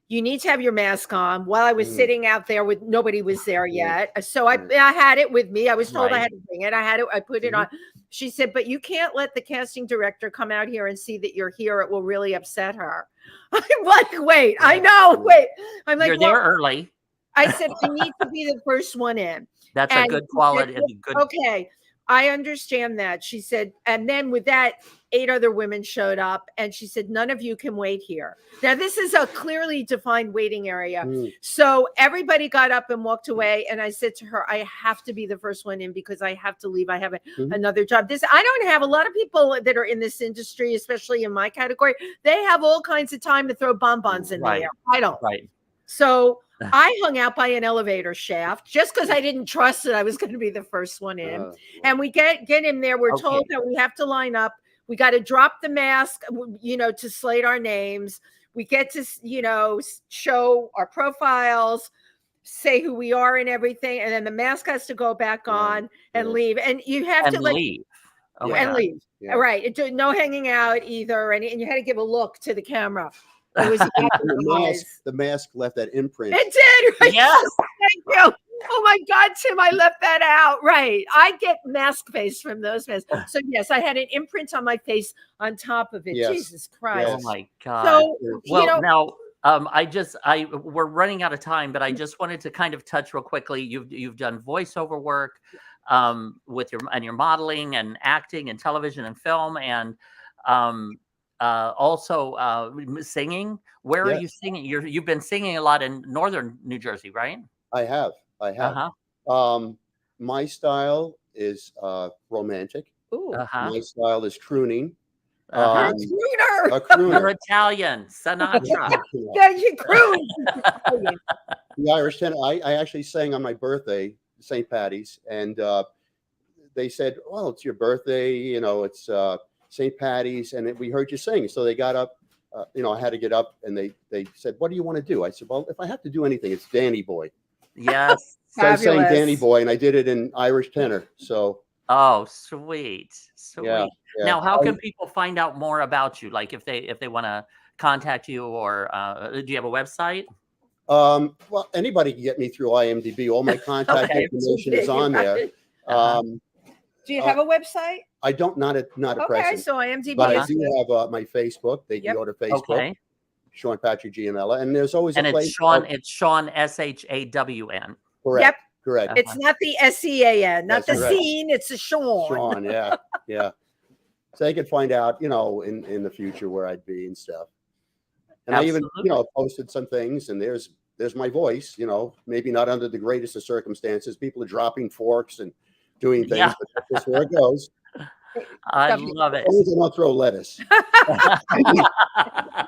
you need to have your mask on. While I was sitting out there with nobody was there yet. So I had it with me. I was told I had to bring it. I had it. I put it on. She said, but you can't let the casting director come out here and see that you're here. It will really upset her. I'm like, wait, I know. Wait. I'm like, You're there early. I said, I need to be the first one in. That's And a good she quality. said, A good. okay, I understand that. She said, and then with that, 8 other women showed up, and she said, none of you can wait here. Now, this is a clearly defined waiting area. So everybody got up and walked away, and I said to her, I have to be the first one in because I have to leave. I have another job. I don't have a lot of people that are in this industry, especially in my category. They have all kinds of time to throw bonbons in the air. I don't. Right. So I hung out by an elevator shaft just because I didn't trust that I was going to be the first one in. And we get in there. We're told that we have to line up. We got to drop the mask, to slate our names. We get to, show our profiles, say who we are and everything. And then the mask has to go back on and leave. And you have to leave. Oh and leave. Yeah. Right. No hanging out either. And you had to give a look to the camera. It was the mask left that imprint. It did. Right? Yes. Thank you. Oh my God, Tim, I left that out. Right. I get mask face from those masks. So yes, I had an imprint on my face on top of it. Yes. Jesus Christ. Oh my God. So, well, now we're running out of time, but I just wanted to kind of touch real quickly. You've done voiceover work with your modeling and acting and television and film and also singing. Where are you singing? You've been singing a lot in northern New Jersey, right? I have. My style is romantic. Ooh. My style is crooning. You're a crooner. A crooner. You're Italian, Sinatra. Yeah, you croon. The Irish tenor. I actually sang on my birthday, St. Patty's, and they said, "Well, it's your birthday. It's St. Patty's, and we heard you sing." So they got up. I had to get up, and they said, "What do you want to do?" I said, "Well, if I have to do anything, it's Danny Boy." Yes. So I sang Danny Boy, and I did it in Irish tenor. So. Oh, sweet. Yeah. Now, how can people find out more about you? Like if they want to contact you, or do you have a website? Well, anybody can get me through IMDb. All my contact information is on there. Do you have a website? I don't, not at Okay, present. so IMDb But I is do have my Facebook. They can go to Facebook. Okay. Shawn Patrick Gianella, and there's always And a place. it's Shawn. It's Shawn SHAWN. Correct. Yep. Correct. It's not the SEAN, not That's the correct. scene. It's a Shawn. Shawn, yeah, yeah. So they could find out, in the future where I'd be and stuff. And Absolutely. I even, posted some things, and there's my voice. Maybe not under the greatest of circumstances. People are dropping forks and doing things, Yeah. but that's just where it goes. I love it. As long as they don't throw lettuce.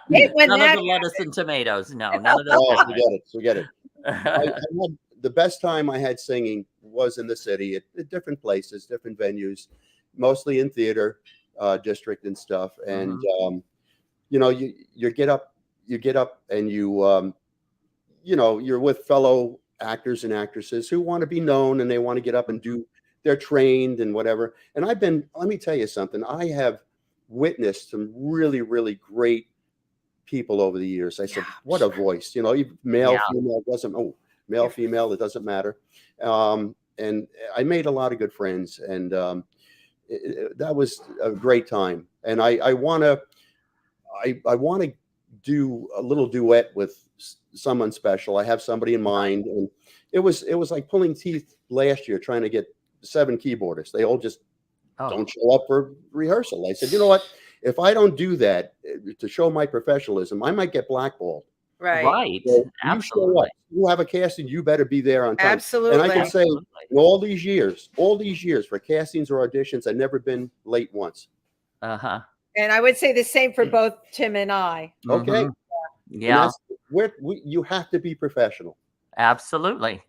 When None that- of the lettuce and tomatoes. No, none of those. Oh, forget it. I had the best time I had singing was in the city at different places, different venues, mostly in theater district and stuff. And you get up and you're with fellow actors and actresses who want to be known, and they want to get up and do. They're trained and whatever. And let me tell you something. I have witnessed some really, really great people over the years. I said, what a voice, male, female, male, female, it doesn't matter. And I made a lot of good friends, and that was a great time. And I want to do a little duet with someone special. I have somebody in mind, and it was like pulling teeth last year trying to get 7 keyboardists. They all just don't show up for rehearsal. I said, you know what? If I don't do that to show my professionalism, I might get blackballed. Right. So Absolutely. you show up. You have a casting, you better be there on time. Absolutely. And I can say, in all these years for castings or auditions, I've never been late once. Uh-huh. And I would say the same for both Tim and I. Okay. Yeah. You have to be professional. Absolutely.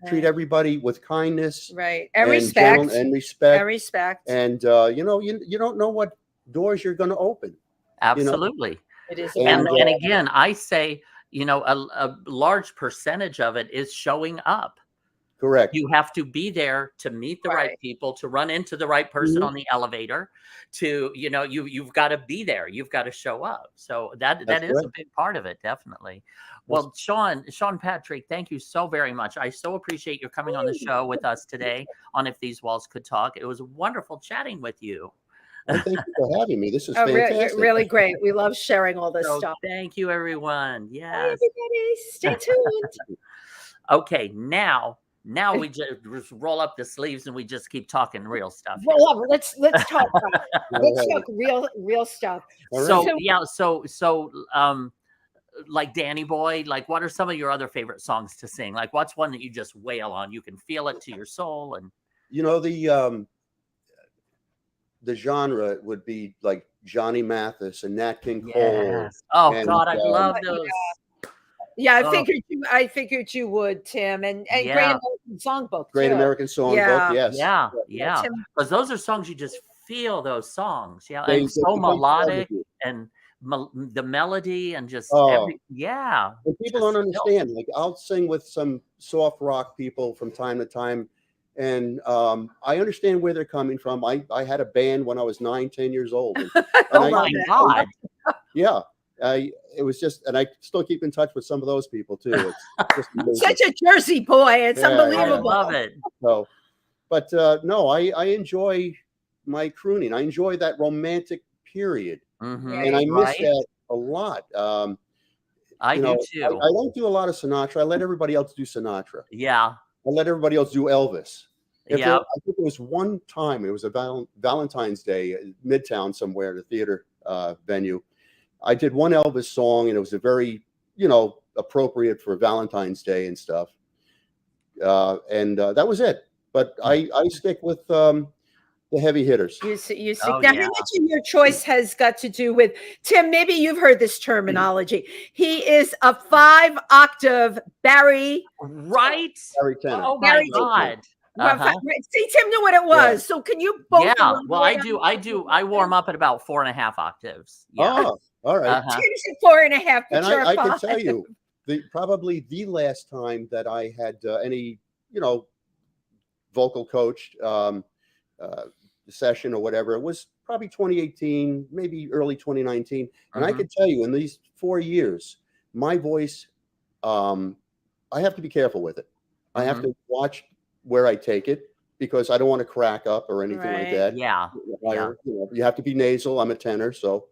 Treat everybody with kindness. Right. And respect. And respect. And respect. And you don't know what doors you're going to open. Absolutely. It is. And again, I say, a large percentage of it is showing up. Correct. You have to be there to meet the right people, to run into the right person on the elevator, you've got to be there. You've got to show up. So that is a big part of it. Definitely. Well, Shawn Patrick, thank you so very much. I so appreciate your coming on the show with us today on If These Walls Could Talk. It was wonderful chatting with you. Well, thank you for having me. This is fantastic. Really great. We love sharing all this So stuff. Thank you, everyone. Yes. Everybody, stay tuned. Okay, now we just roll up the sleeves and we just keep talking real stuff. Let's talk about it. Let's talk real stuff. So like Danny Boy, like what are some of your other favorite songs to sing? Like what's one that you just wail on? You can feel it to your soul. And the genre would be like Johnny Mathis and Nat King Cole. Yes. Oh God, I love those. Yeah, I figured you would, Tim, and Great American Songbook. Great American Songbook, yes. Yeah. Because those are songs you just feel those songs. Yeah, and so melodic and the melody and just And people don't understand. Like I'll sing with some soft rock people from time to time, and I understand where they're coming from. I had a band when I was 9-10 years old. And my God! Yeah. It was just, and I still keep in touch with some of those people too. It's just such a Jersey boy. It's unbelievable. I love it. So, but no, I enjoy my crooning. I enjoy that romantic period, and I miss that a lot. I do too. I don't do a lot of Sinatra. I let everybody else do Sinatra. Yeah. I let everybody else do Elvis. I think it was one time. It was a Valentine's Day, Midtown somewhere, the theater venue. I did one Elvis song, and it was a very, appropriate for Valentine's Day and stuff. And that was it. But I stick with the heavy hitters. You see. Now, how much of your choice has got to do with Tim? Maybe you've heard this terminology. He is a 5-octave Barry. Right. Barry tenor. Oh my God. See, Tim knew what it was. Yeah. So can you both? Yeah. Well, I do. I warm up at about 4.5 octaves. Yeah. Oh, all right. Tim's at 4.5. And I can tell you, probably the last time that I had any, vocal coach session or whatever, it was probably 2018, maybe early 2019. And I could tell you, in these 4 years, my voice, I have to be careful with it. I have to watch where I take it, because I don't want to crack up or anything like that. Yeah. You know, you have to be nasal. I'm a tenor, so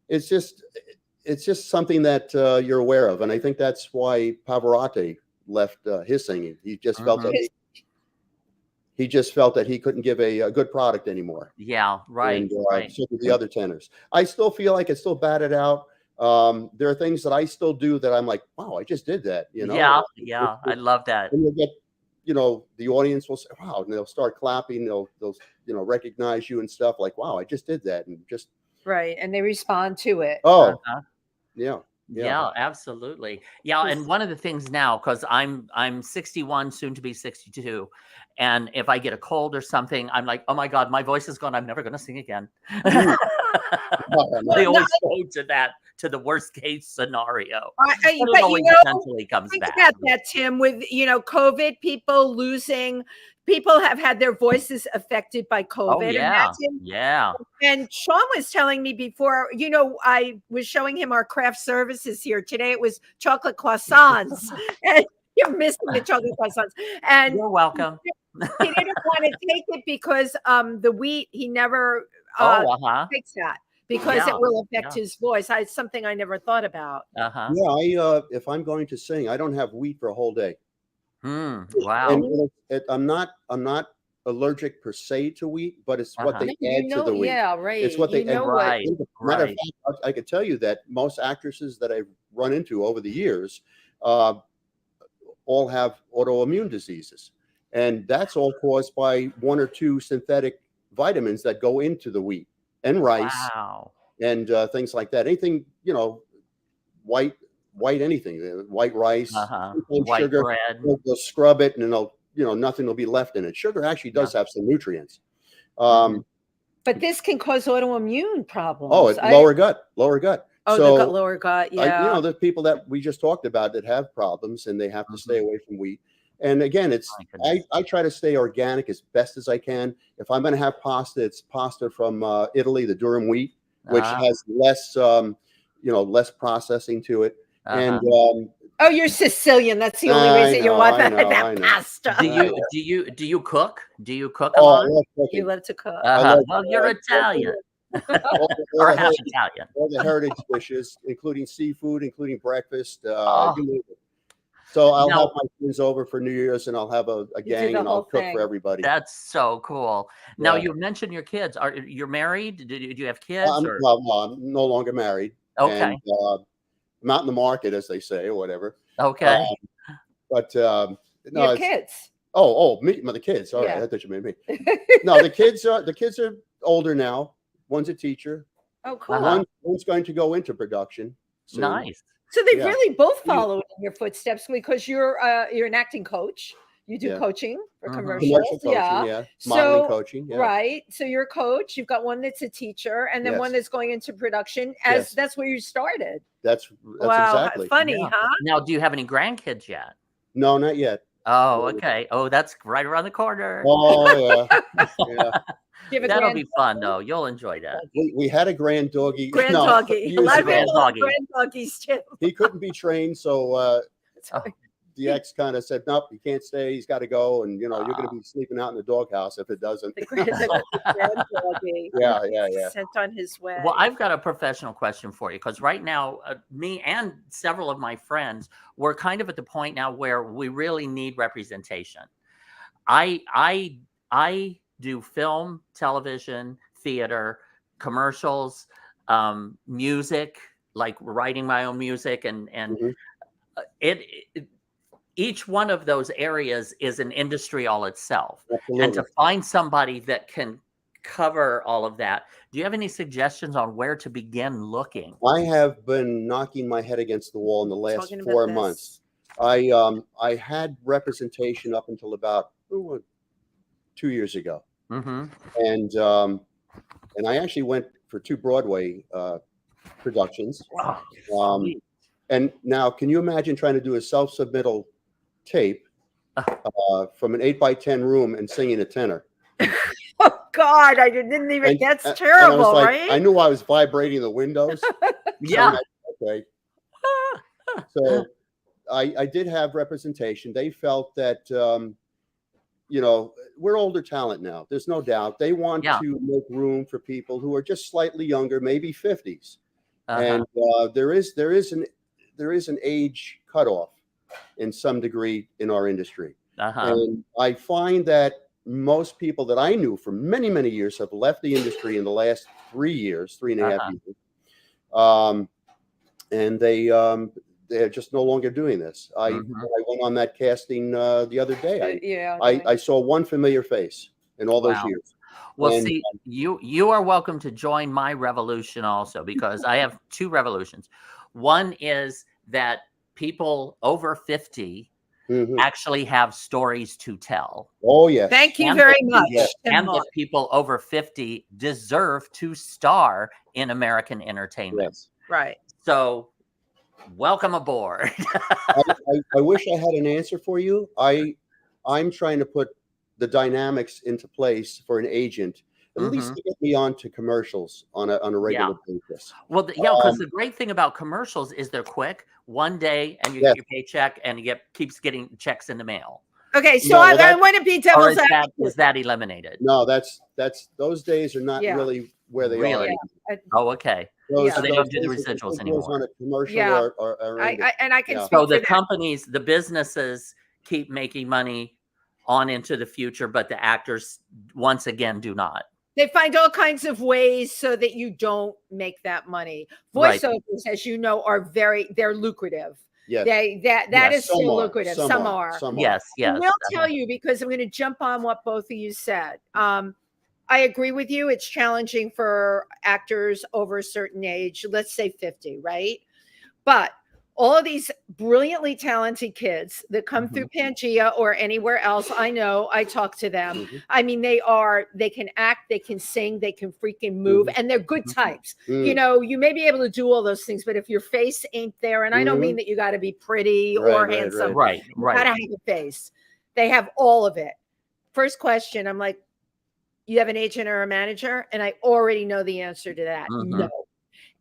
it's just something that you're aware of, and I think that's why Pavarotti left his singing. He just felt that he just felt that he couldn't give a good product anymore. Yeah, right. And Right. so did the other tenors. I still feel like it's still batted out. There are things that I still do that I'm like, wow, I just did that. You know? Yeah. I love that. And you'll get, you know, the audience will say, wow, and they'll start clapping. They'll you know, recognize you and stuff like, wow, I just did that, and just right, and they respond to it. oh, yeah. Yeah, absolutely. Yeah, and one of the things now, because I'm 61, soon to be 62, and if I get a cold or something, I'm like, oh my God, my voice is gone. I'm never going to sing again. They always go to the worst case scenario. But you know, Eventually comes think back. about that, Tim. With COVID, people losing. People have had their voices affected by COVID. Oh, yeah. Yeah. And Shawn was telling me before, you know, I was showing him our craft services here. Today it was chocolate croissants. And you're missing the chocolate croissants. And you're welcome. He didn't want to take it because the wheat, he never takes that because it will affect his voice. It's something I never thought about. Yeah, if I'm going to sing, I don't have wheat for a whole day. Wow. And I'm not allergic per se to wheat, but it's what they add to the wheat. Yeah, right. It's what they add. Right. Matter of fact, I could tell you that most actresses that I've run into over the years all have autoimmune diseases, and that's all caused by one or two synthetic vitamins that go into the wheat and rice and things like that. Anything, you know, white anything, white rice, white sugar, bread. they'll scrub it and it'll, you know, nothing will be left in it. Sugar actually does have some nutrients. But this can cause autoimmune problems. Oh, lower gut. Oh, so, the lower gut. Yeah. You know, the people that we just talked about that have problems and they have to stay away from wheat. And again, I try to stay organic as best as I can. If I'm going to have pasta, it's pasta from Italy, the durum wheat, which has less, less processing to it. And oh, you're Sicilian. That's the only reason you want that pasta. Do you cook? Do you cook a lot? You love to cook. Well, you're Italian. Or half Italian. All the heritage dishes, including seafood, including breakfast. So I'll have my friends over for New Year's, and I'll have a gang, and I'll cook for everybody. That's so cool. Now you mentioned your kids. You're married? Do you have kids? Well, no, I'm no longer married. Okay. And, I'm out in the market, as they say, or whatever. Okay. But no, your kids. Me, the kids. All right, I thought you meant me. No, the kids are older now. One's a teacher. Oh, cool. One's going to go into production soon. Nice. So they really both followed in your footsteps because you're an acting coach. You do coaching for commercials. Coaching, modeling coaching. Yeah. Right. So you're a coach. You've got one that's a teacher, and then one that's going into production. That's where you started. That's exactly funny, huh? Now, do you have any grandkids yet? No, not yet. Oh, okay. Oh, that's right around the corner. Oh, yeah. That'll be fun, though. You'll enjoy that. We had a grand doggy. Grand doggy. A lot of people love grand doggies too. He couldn't be trained, so the ex kind of said, "Nope, he can't stay. He's got to go, and you're going to be sleeping out in the doghouse if it doesn't." The grand doggy. Yeah. Sent on his way. Well, I've got a professional question for you, because right now, me and several of my friends, we're kind of at the point now where we really need representation. I do film, television, theater, commercials, music, like writing my own music, and each one of those areas is an industry all itself. Absolutely. And to find somebody that can cover all of that, do you have any suggestions on where to begin looking? I have been knocking my head against the wall in the last 4 months. I had representation up until about 2 years ago. And I actually went for 2 Broadway productions. And now, can you imagine trying to do a self-submittal tape from an 8x10 room and singing a tenor? Oh God, I didn't even. That's terrible, right? I knew I was vibrating the windows. Yeah. Okay. So I did have representation. They felt that we're older talent now. There's no doubt. They want to make room for people who are just slightly younger, maybe 50s. And there is an age cutoff in some degree in our industry. And I find that most people that I knew for many, many years have left the industry in the last 3 years, 3.5 years. And they're just no longer doing this. I went on that casting the other day. I saw one familiar face in all those years. Well, see, you are welcome to join my revolution also, because I have 2 revolutions. One is that people over 50 actually have stories to tell. Oh, yes. Thank you very much. And that people over 50 deserve to star in American entertainment. Yes. Right. So welcome aboard. I wish I had an answer for you. I'm trying to put the dynamics into place for an agent, at least to get me onto commercials on a regular basis. Well, because the great thing about commercials is they're quick. One day and you get your paycheck, and you keeps getting checks in the mail. Okay, so I want to be devil's advocate. Is that eliminated? No, those days are not really where they are. Oh, okay. So they don't do the residuals anymore. On a commercial or I can. So the companies, the businesses keep making money on into the future, but the actors once again do not. They find all kinds of ways so that you don't make that money. Voiceovers, as you know, they're lucrative. Yes. That is still lucrative. Some are. Yes. I will tell you, because I'm going to jump on what both of you said. I agree with you. It's challenging for actors over a certain age, let's say 50, right? But all of these brilliantly talented kids that come through PANGEA or anywhere else, I talk to them. I mean, they can act, they can sing, they can freaking move, and they're good types. You may be able to do all those things, but if your face ain't there, and I don't mean that you got to be pretty or handsome, right. You got to have a face. They have all of it. First question, I'm like, you have an agent or a manager? And I already know the answer to that. No.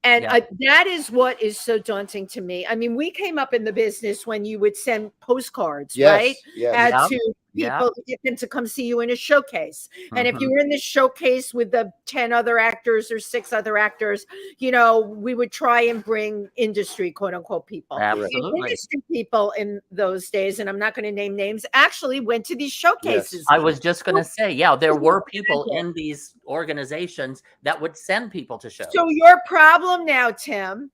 And that is what is so daunting to me. I mean, we came up in the business when you would send postcards, right? To people to get them to come see you in a showcase. And if you were in the showcase with the 10 other actors or 6 other actors, we would try and bring industry, quote unquote, people. Absolutely. Industry people in those days, and I'm not going to name names, actually went to these showcases. I was just going to say, there were people in these organizations that would send people to shows. So your problem now, Tim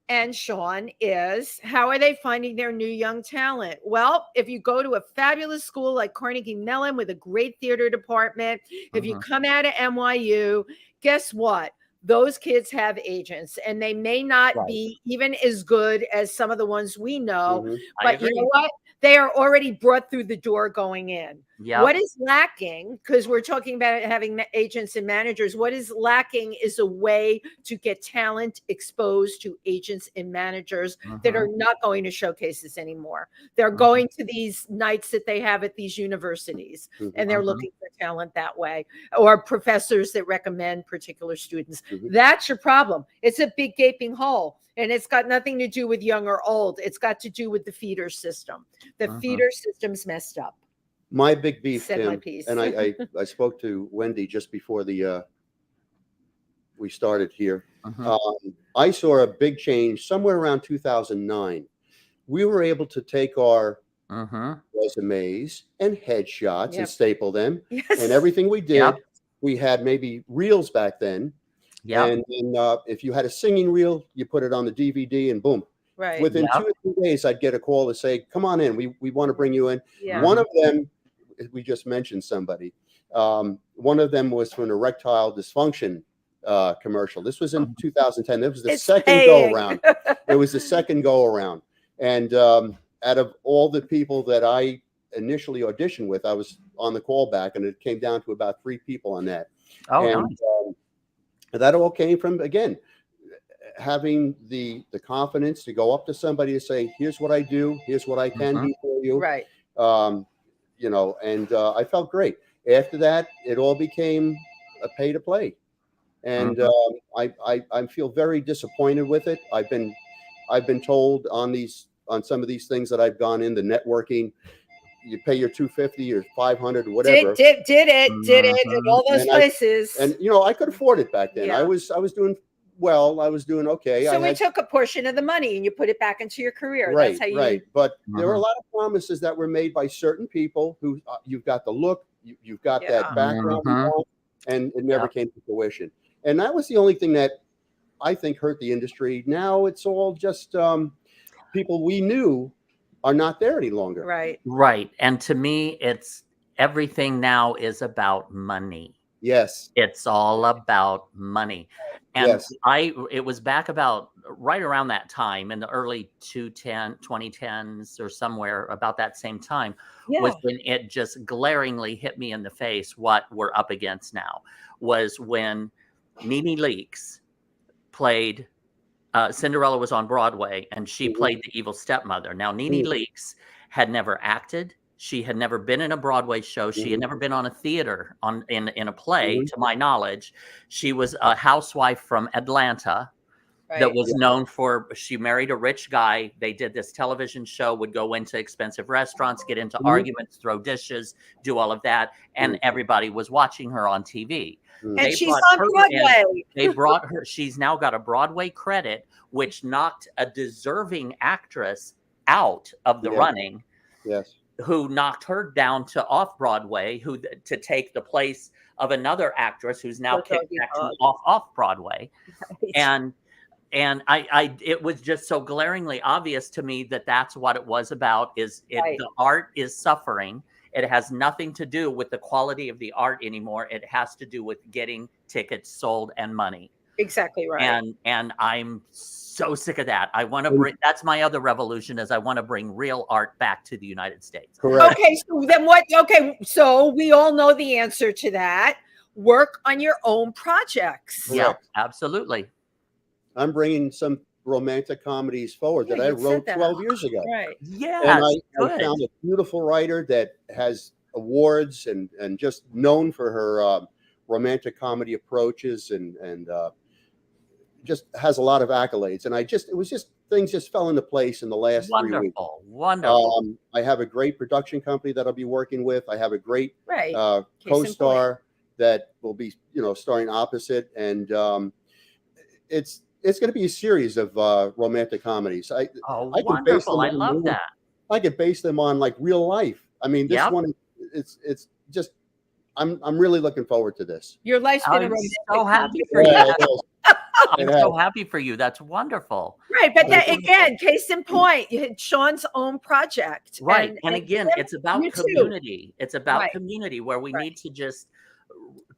and Shawn, is how are they finding their new young talent? Well, if you go to a fabulous school like Carnegie Mellon with a great theater department, if you come out of NYU, guess what? Those kids have agents, and they may not be even as good as some of the ones we know, but you know what? They are already brought through the door going in. What is lacking, because we're talking about having agents and managers, what is lacking is a way to get talent exposed to agents and managers that are not going to showcases anymore. They're going to these nights that they have at these universities, and they're looking for talent that way, or professors that recommend particular students. That's your problem. It's a big gaping hole. And it's got nothing to do with young or old. It's got to do with the feeder system. The feeder system's messed up. My big beef, Said Tim, my piece. and I spoke to Wendy just before we started here. I saw a big change somewhere around 2009. We were able to take our resumes and headshots and staple them, and everything we did. We had maybe reels back then. And if you had a singing reel, you put it on the DVD, and boom. Within 2 or 3 days, I'd get a call to say, "Come on in. We want to bring you in." One of them, we just mentioned somebody. One of them was for an erectile dysfunction commercial. This was in 2010. This was the second go around. It was the second go around. And out of all the people that I initially auditioned with, I was on the call back, and it came down to about 3 people on that. That all came from, again, having the confidence to go up to somebody and say, "Here's what I do. Here's what I can do for you." And I felt great. After that, it all became a pay to play. And I feel very disappointed with it. I've been told on some of these things that I've gone in, the networking, you pay your $250 or $500 or whatever. Did it in all those places. And you know, I could afford it back then. Yeah. I was doing well. I was doing okay. So we took a portion of the money and you put it back into your career. Right, That's how you. right. But there were a lot of promises that were made by certain people who you've got the look, you've got that background, and it never came to fruition. And that was the only thing that I think hurt the industry. Now it's all just people we knew are not there any longer. Right. Right. And to me, it's everything now is about money. Yes. It's all about money. And Yes. it was back about right around that time in the early 2010s or somewhere about that same time was when it just glaringly hit me in the face what we're up against now, was when Nene Leakes played Cinderella was on Broadway and she played the evil stepmother. Now, Nene Leakes had never acted. She had never been in a Broadway show. She had never been on a theater in a play, to my knowledge. She was a housewife from Atlanta that was known for, she married a rich guy. They did this television show, would go into expensive restaurants, get into arguments, throw dishes, do all of that. And everybody was watching her on TV. And she's on Broadway. They brought her. She's now got a Broadway credit, which knocked a deserving actress out of the running. Yes. Who knocked her down to off Broadway, to take the place of another actress who's now kicked back to off Broadway. Right. And it was just so glaringly obvious to me that that's what it was about. The art is suffering. It has nothing to do with the quality of the art anymore. It has to do with getting tickets sold and money. Exactly right. And I'm so sick of that. I want to bring, that's my other revolution, is I want to bring real art back to the United States. Correct. Okay, so then what? Okay, so we all know the answer to that. Work on your own projects. Yeah, absolutely. I'm bringing some romantic comedies forward that I wrote 12 years ago. Right. Yeah. And I found a beautiful writer that has awards and just known for her romantic comedy approaches and just has a lot of accolades. And things just fell into place in the last 3 weeks. Wonderful. I have a great production company that I'll be working with. I have a great co-star that will be, starring opposite. And it's going to be a series of romantic comedies. Wonderful. I love that. I could base them on like real life. I mean, this one, it's just, I'm really looking forward to this. Your life's been a romantic. So happy for you. I'm so happy for you. That's wonderful. Right. But again, case in point, you had Shawn's own project. Right. And again, it's about community. It's about community where we need to just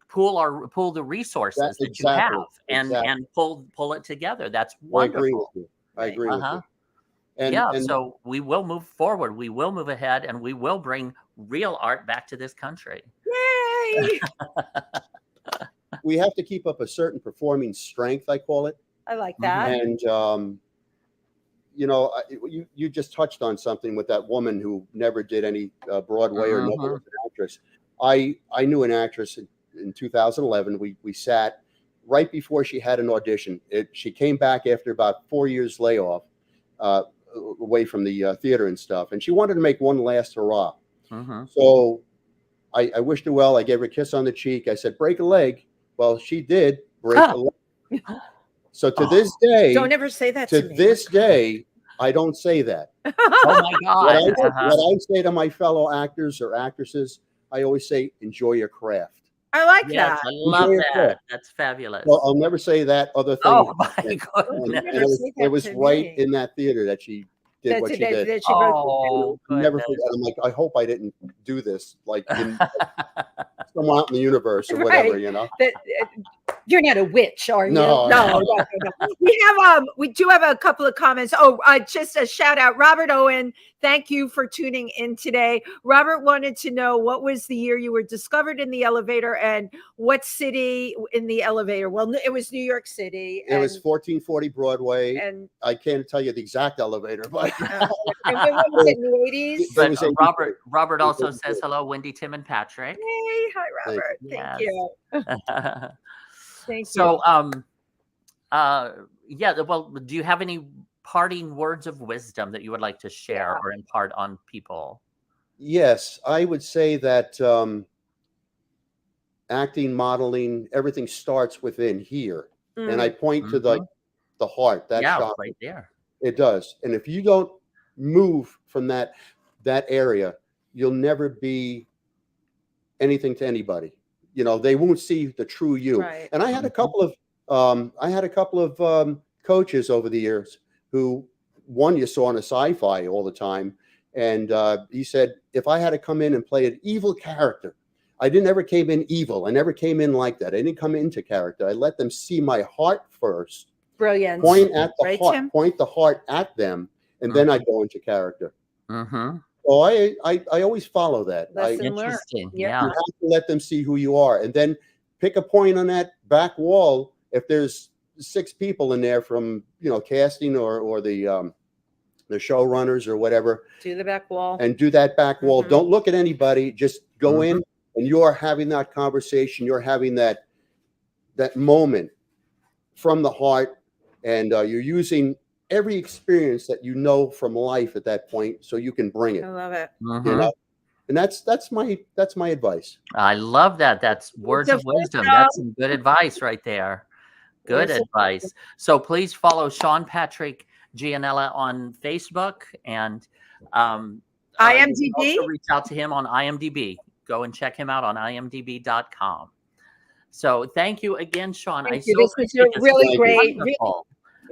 pull the resources that you have and pull it together. That's wonderful. I agree with you. And so we will move forward. We will move ahead, and we will bring real art back to this country. Yay! We have to keep up a certain performing strength, I call it. I like that. And you just touched on something with that woman who never did any Broadway or never was an actress. I knew an actress in 2011. We sat right before she had an audition. She came back after about 4 years layoff, away from the theater and stuff, and she wanted to make one last hurrah. So I wished her well. I gave her a kiss on the cheek. I said, break a leg. Well, she did break a leg. So to this day, don't ever say that to me. This day, I don't say that. Oh my God. What I say to my fellow actors or actresses, I always say, enjoy your craft. I like that. I love that. That's fabulous. Well, I'll never say that other thing. Oh my goodness. And it was right in that theater that she did what she did. Never forget. I'm like, I hope I didn't do this like somewhere out in the universe or whatever, You're not a witch, are you? No. We do have a couple of comments. Just a shout out, Robert Owen. Thank you for tuning in today. Robert wanted to know what was the year you were discovered in the elevator and what city in the elevator. Well, it was New York City. It was 1440 Broadway. And I can't tell you the exact elevator, but and when was it, in the 80s? But Robert also says hello, Wendy, Tim, and Patrick. Hey, hi, Robert. Thank you. Thank you. So, well, do you have any parting words of wisdom that you would like to share or impart on people? Yes, I would say that acting, modeling, everything starts within here. And I point to the heart, that shot. Right there. It does. And if you don't move from that area, you'll never be anything to anybody. You know, they won't see the true you. Right. And I had a couple of coaches over the years who, one you saw on a sci-fi all the time, and he said, if I had to come in and play an evil character, I didn't ever came in evil. I never came in like that. I didn't come into character. I let them see my heart first. Brilliant. Point at the Right, heart. Tim? Point the heart at them, and then I go into character. So I always follow that. Lesson learned. Interesting. Yeah. Yeah. You have to let them see who you are, and then pick a point on that back wall. If there's 6 people in there from casting or the showrunners or whatever, Do the back wall. and do that back wall. Don't look at anybody. Just go in, and you're having that conversation. You're having that moment from the heart, and you're using every experience that you know from life at that point, so you can bring it. I love it. You know? And that's my advice. I love that. That's words of wisdom. That's some good advice right there. Good advice. So please follow Shawn Patrick Gianella on Facebook, and IMDb. you can also reach out to him on IMDb. Go and check him out on imdb.com. So thank you again, Shawn. Thank you. This was really great.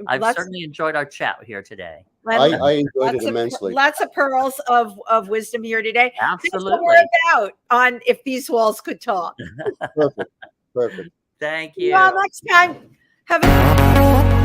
I've certainly enjoyed our chat here today. I enjoyed it immensely. Lots of pearls of wisdom here today. Absolutely. That's what we're about on If These Walls Could Talk. Perfect. Thank See you. you all next time. Have a